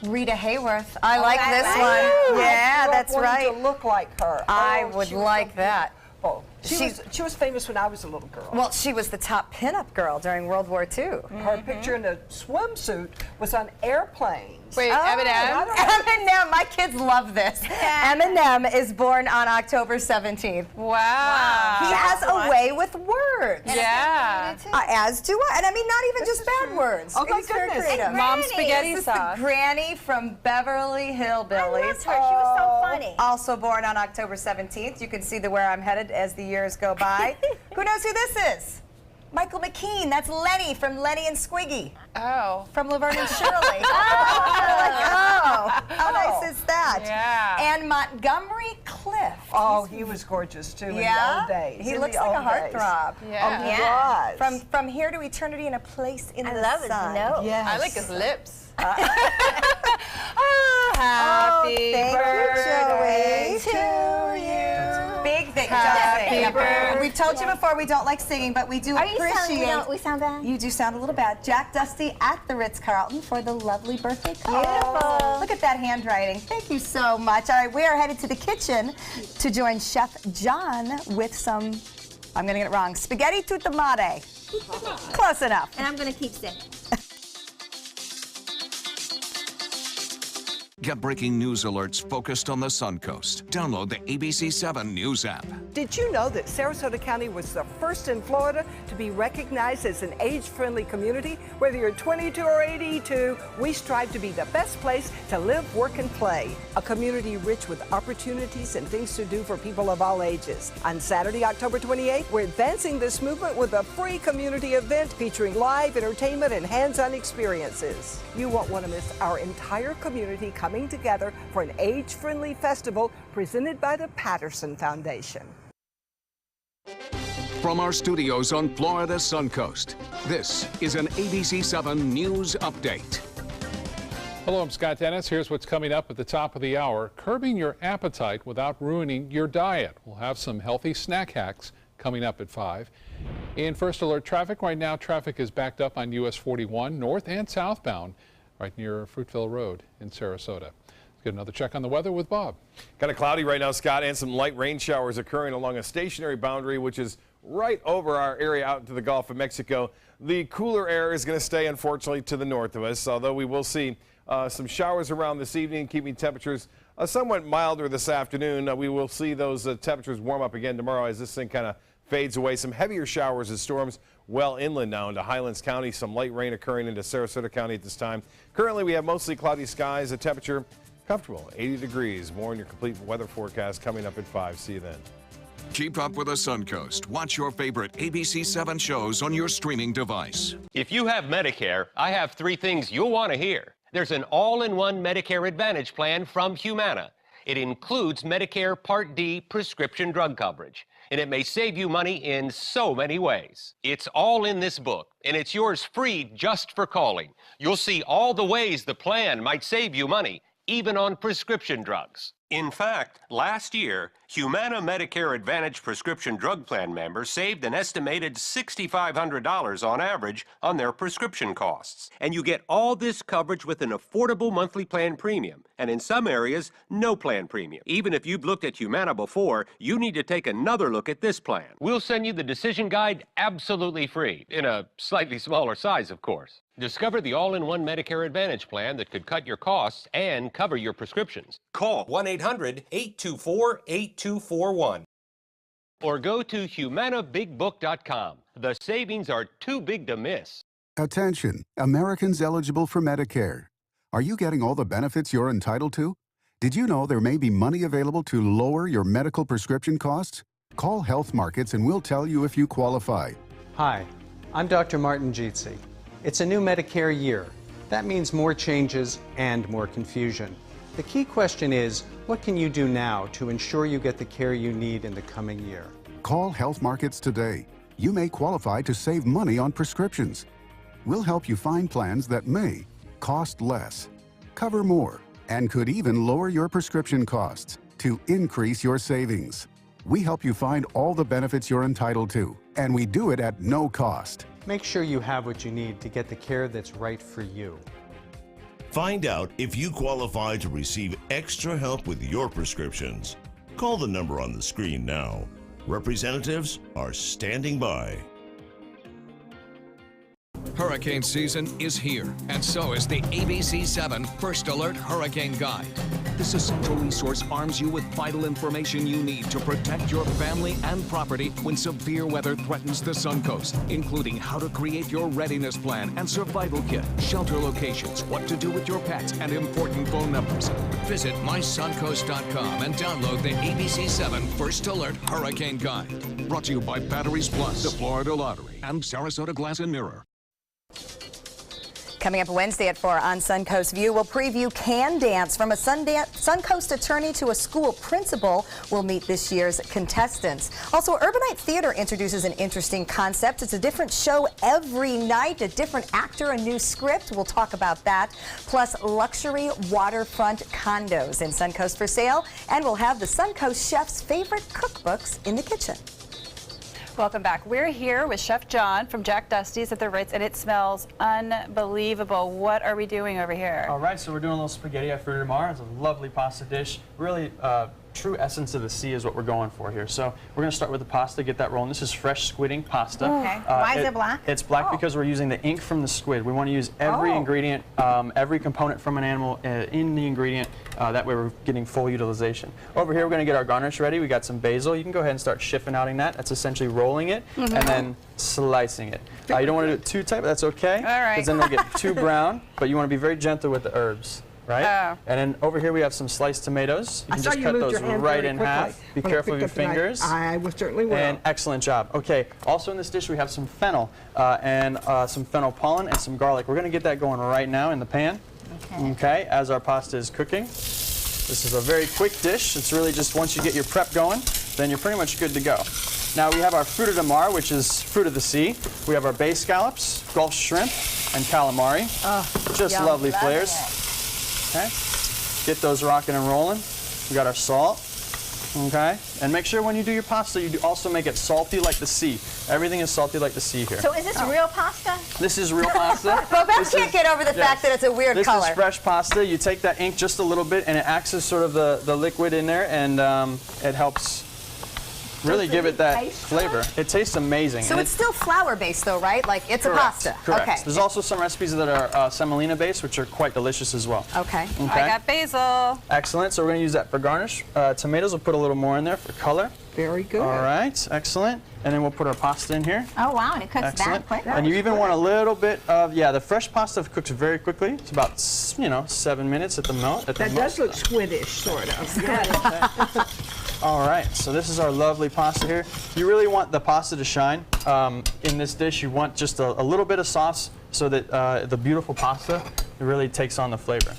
Rita Hayworth. I like this one. Yeah, that's right. To look like her. I would like that. Oh, she was famous when I was a little girl. Well, she was the top pinup girl during World War II. Her picture in a swimsuit was on airplanes. Wait, Eminem? Eminem, my kids love this. Eminem is born on October 17th. Wow. He has a way with words. Yeah. As do I. And I mean, not even just bad words. Oh, my It's very goodness. creative. Mom spaghetti This is sauce. the Granny from Beverly Hillbillies. I loved her. She was so funny. Also born on October 17th. You can see where I'm headed as the years go by. Who knows who this is? Michael McKean. That's Lenny from Lenny and Squiggy. Oh. From Laverne and Shirley. How nice is that? Yeah. And Montgomery Clift. Oh, he was gorgeous too in the old days. He in looks the like a old days. heartthrob. Yeah. Oh, he was. From here to eternity in a place in the love his sun. nose. Yes. I like his lips. Happy birthday to you. Big thing. Happy birthday. We've told you before we don't like singing, but we do appreciate. We sound bad? You do sound a little bad. Jack Dusty at the Ritz-Carlton for the lovely birthday card. Beautiful. Look at that handwriting. Thank you so much. All right, we are headed to the kitchen to join Chef John with some, I'm going to get it wrong, spaghetti tutamare. Close enough. And I'm going to keep singing. Get breaking news alerts focused on the Suncoast. Download the ABC7 News app. Did you know that Sarasota County was the first in Florida to be recognized as an age-friendly community? Whether you're 22 or 82, we strive to be the best place to live, work, and play. A community rich with opportunities and things to do for people of all ages. On Saturday, October 28th, we're advancing this movement with a free community event featuring live entertainment and hands-on experiences. You won't want to miss our entire community coming together for an age-friendly festival presented by the Patterson Foundation. From our studios on Florida's Suncoast, this is an ABC7 News Update. Hello, I'm Scott Dennis. Here's what's coming up at the top of the hour. Curbing your appetite without ruining your diet. We'll have some healthy snack hacks coming up at 5. In First Alert traffic right now, traffic is backed up on US 41 north and southbound right near Fruitville Road in Sarasota. Let's get another check on the weather with Bob. Kind of cloudy right now, Scott, and some light rain showers occurring along a stationary boundary, which is right over our area out into the Gulf of Mexico. The cooler air is going to stay, unfortunately, to the north of us, although we will see some showers around this evening, keeping temperatures somewhat milder this afternoon. We will see those temperatures warm up again tomorrow as this thing kind of fades away. Some heavier showers and storms well inland now into Highlands County. Some light rain occurring into Sarasota County at this time. Currently, we have mostly cloudy skies. A temperature comfortable, 80 degrees. More in your complete weather forecast coming up at 5. See you then. Keep up with the Suncoast. Watch your favorite ABC7 shows on your streaming device. If you have Medicare, I have 3 things you'll want to hear. There's an all-in-one Medicare Advantage plan from Humana. It includes Medicare Part D prescription drug coverage, and it may save you money in so many ways. It's all in this book, and it's yours free just for calling. You'll see all the ways the plan might save you money, even on prescription drugs. In fact, last year, Humana Medicare Advantage prescription drug plan members saved an estimated $6,500 on average on their prescription costs. And you get all this coverage with an affordable monthly plan premium, and in some areas, no plan premium. Even if you've looked at Humana before, you need to take another look at this plan. We'll send you the decision guide absolutely free, in a slightly smaller size, of course. Discover the all-in-one Medicare Advantage plan that could cut your costs and cover your prescriptions. Call 1-800-824-8241 or go to humanabigbook.com. The savings are too big to miss. Attention, Americans eligible for Medicare. Are you getting all the benefits you're entitled to? Did you know there may be money available to lower your medical prescription costs? Call Health Markets and we'll tell you if you qualify. Hi, I'm Dr. Martin Jeetsi. It's a new Medicare year. That means more changes and more confusion. The key question is, what can you do now to ensure you get the care you need in the coming year? Call Health Markets today. You may qualify to save money on prescriptions. We'll help you find plans that may cost less, cover more, and could even lower your prescription costs to increase your savings. We help you find all the benefits you're entitled to. And we do it at no cost. Make sure you have what you need to get the care that's right for you. Find out if you qualify to receive extra help with your prescriptions. Call the number on the screen now. Representatives are standing by. Hurricane season is here, and so is the ABC7 First Alert Hurricane Guide. This essential resource arms you with vital information you need to protect your family and property when severe weather threatens the Suncoast, including how to create your readiness plan and survival kit, shelter locations, what to do with your pets, and important phone numbers. Visit mysuncoast.com and download the ABC7 First Alert Hurricane Guide. Brought to you by Batteries Plus, the Florida Lottery, and Sarasota Glass and Mirror. Coming up Wednesday at 4 on Suncoast View, we'll preview Can Dance. From a Suncoast attorney to a school principal, we'll meet this year's contestants. Also, Urbanite Theater introduces an interesting concept. It's a different show every night, a different actor, a new script. We'll talk about that. Plus, luxury waterfront condos in Suncoast for sale. And we'll have the Suncoast chef's favorite cookbooks in the kitchen. Welcome back. We're here with Chef John from Jack Dusty's at the Ritz, and it smells unbelievable. What are we doing over here? All right, so we're doing a little spaghetti alfredo tomorrow. It's a lovely pasta dish. Really true essence of the sea is what we're going for here. So we're going to start with the pasta, get that rolling. This is fresh squid ink pasta. Okay. Why is it black? It's black because we're using the ink from the squid. We want to use every ingredient, every component from an animal in the ingredient. That way we're getting full utilization. Over here we're going to get our garnish ready. We got some basil. You can go ahead and start shifting-outing that. That's essentially rolling it and then slicing it. You don't want to do it too tight, but that's okay. All right. Because then they'll get too brown, but you want to be very gentle with the herbs. Right? And then over here we have some sliced tomatoes. You can just cut those right in half. Be careful with your fingers. I certainly will. And excellent job. Okay, also in this dish we have some fennel and some fennel pollen and some garlic. We're going to get that going right now in the pan. Okay, as our pasta is cooking. This is a very quick dish. It's really just once you get your prep going, then you're pretty much good to go. Now we have our fruit of the mar, which is fruit of the sea. We have our bay scallops, Gulf shrimp, and calamari. Just lovely flavors. Okay, get those rocking and rolling. We got our salt. Okay, and make sure when you do your pasta, you also make it salty like the sea. Everything is salty like the sea here. So is this real pasta? This is real pasta. Well, Beth can't get over the fact that it's a weird color. This is fresh pasta. You take that ink just a little bit, and it acts as sort of the liquid in there, and it helps really give it that flavor. It tastes amazing. So it's still flour-based, though, right? Like, it's a pasta. Correct. Okay. There's also some recipes that are semolina-based, which are quite delicious as well. Okay. I got basil. Excellent. So we're going to use that for garnish. Tomatoes, we'll put a little more in there for color. Very good. All right. Excellent. And then we'll put our pasta in here. Oh, wow. And it cooks Excellent. that quick. And you even want a little bit of, the fresh pasta cooks very quickly. It's about, 7 minutes at the most. That does look squiddish, sort of. Yeah. All right, so this is our lovely pasta here. You really want the pasta to shine. In this dish, you want just a little bit of sauce so that the beautiful pasta really takes on the flavor.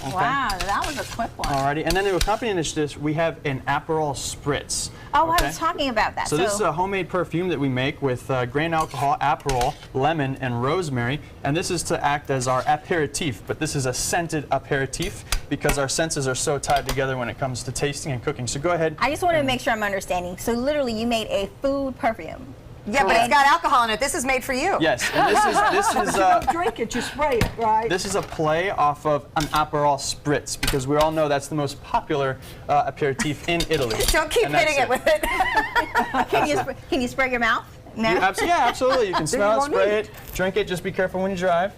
Okay. Wow, that was a quick one. Alrighty, and then to accompany this dish, we have an Aperol Spritz. Oh, I was talking about that. So this is a homemade perfume that we make with grain alcohol, Aperol, lemon, and rosemary. And this is to act as our aperitif, but this is a scented aperitif because our senses are so tied together when it comes to tasting and cooking. So go ahead. I just want to make sure I'm understanding. So literally you made a food perfume. Yeah, but it's got alcohol in it. This is made for you. Yes, and this is you don't drink it, you spray it, right? This is a play off of an Aperol Spritz because we all know that's the most popular aperitif in Italy. Don't keep hitting it with it. Can you spray your mouth? No? Absolutely. You can smell it, spray it, drink it. Just be careful when you drive.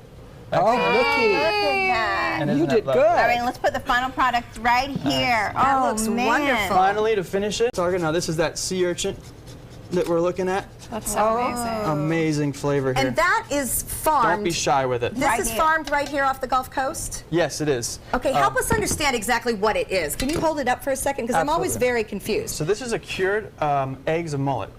Oh, look at that. You did good. All right, let's put the final product right here. That looks wonderful. Finally, to finish it, now this is that sea urchin that we're looking at. That's so amazing. Amazing flavor here. And that is farmed. Don't be shy with it. This is farmed right here off the Gulf Coast? Yes, it is. Okay, help us understand exactly what it is. Can you hold it up for a second? Because I'm always very confused. So this is a cured eggs of mullet.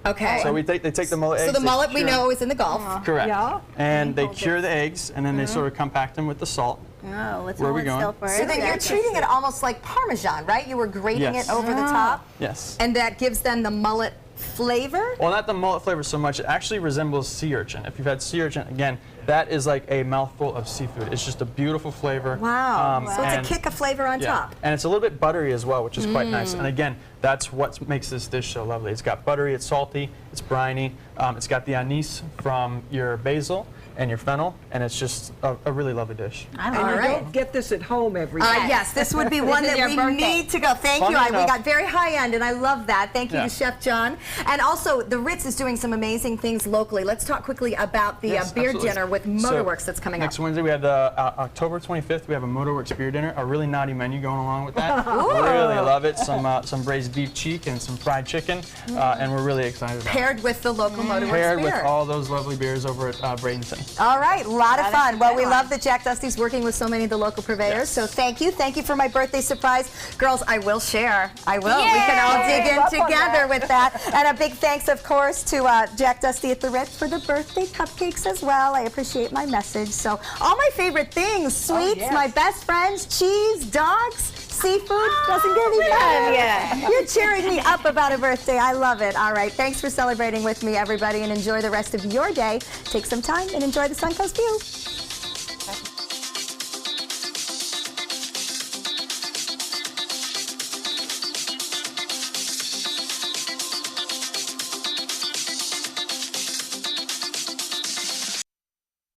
Okay. So they take the mullet eggs. So the mullet we know is in the Gulf. Correct. Yeah. And they cure the eggs, and then they sort of compact them with the salt. Oh, let's Where are we going? So then you're treating it almost like Parmesan, right? You were grating it over the top? Yes. And that gives them the mullet flavor? Well, not the mullet flavor so much. It actually resembles sea urchin. If you've had sea urchin, again, that is like a mouthful of seafood. It's just a beautiful flavor. Wow. So it's a kick of flavor on top. And it's a little bit buttery as well, which is quite nice. And again, That's what makes this dish so lovely. It's got buttery, it's salty, it's briny, it's got the anise from your basil and your fennel, and it's just a really lovely dish. And you don't get this at home every day. Yes, this would be one that we need to go. Thank you. We got very high end, and I love that. Thank you to Chef John. And also, the Ritz is doing some amazing things locally. Let's talk quickly about the beer dinner with Motorworks that's coming up. Next Wednesday, we have the October 25th, we have a Motorworks beer dinner, a really naughty menu going along with that. Really love it. Some braised beef cheek and some fried chicken, and we're really excited about it. Paired with the local Motorworks Paired beer. with all those lovely beers over at Bradenton. All right, a lot of fun. Well, we love that Jack Dusty's working with so many of the local purveyors, so thank you. Thank you for my birthday surprise. Girls, I will share. I will. Yay! We can all dig in together with that. And a big thanks, of course, to Jack Dusty at the Ritz for the birthday cupcakes as well. I appreciate my message. So all my favorite things, sweets, my best friends, cheese, dogs, seafood, doesn't get any better. Yeah. You're cheering me up about a birthday. I love it. All right, thanks for celebrating with me, everybody, and enjoy the rest of your day. Take some time and enjoy the Suncoast view.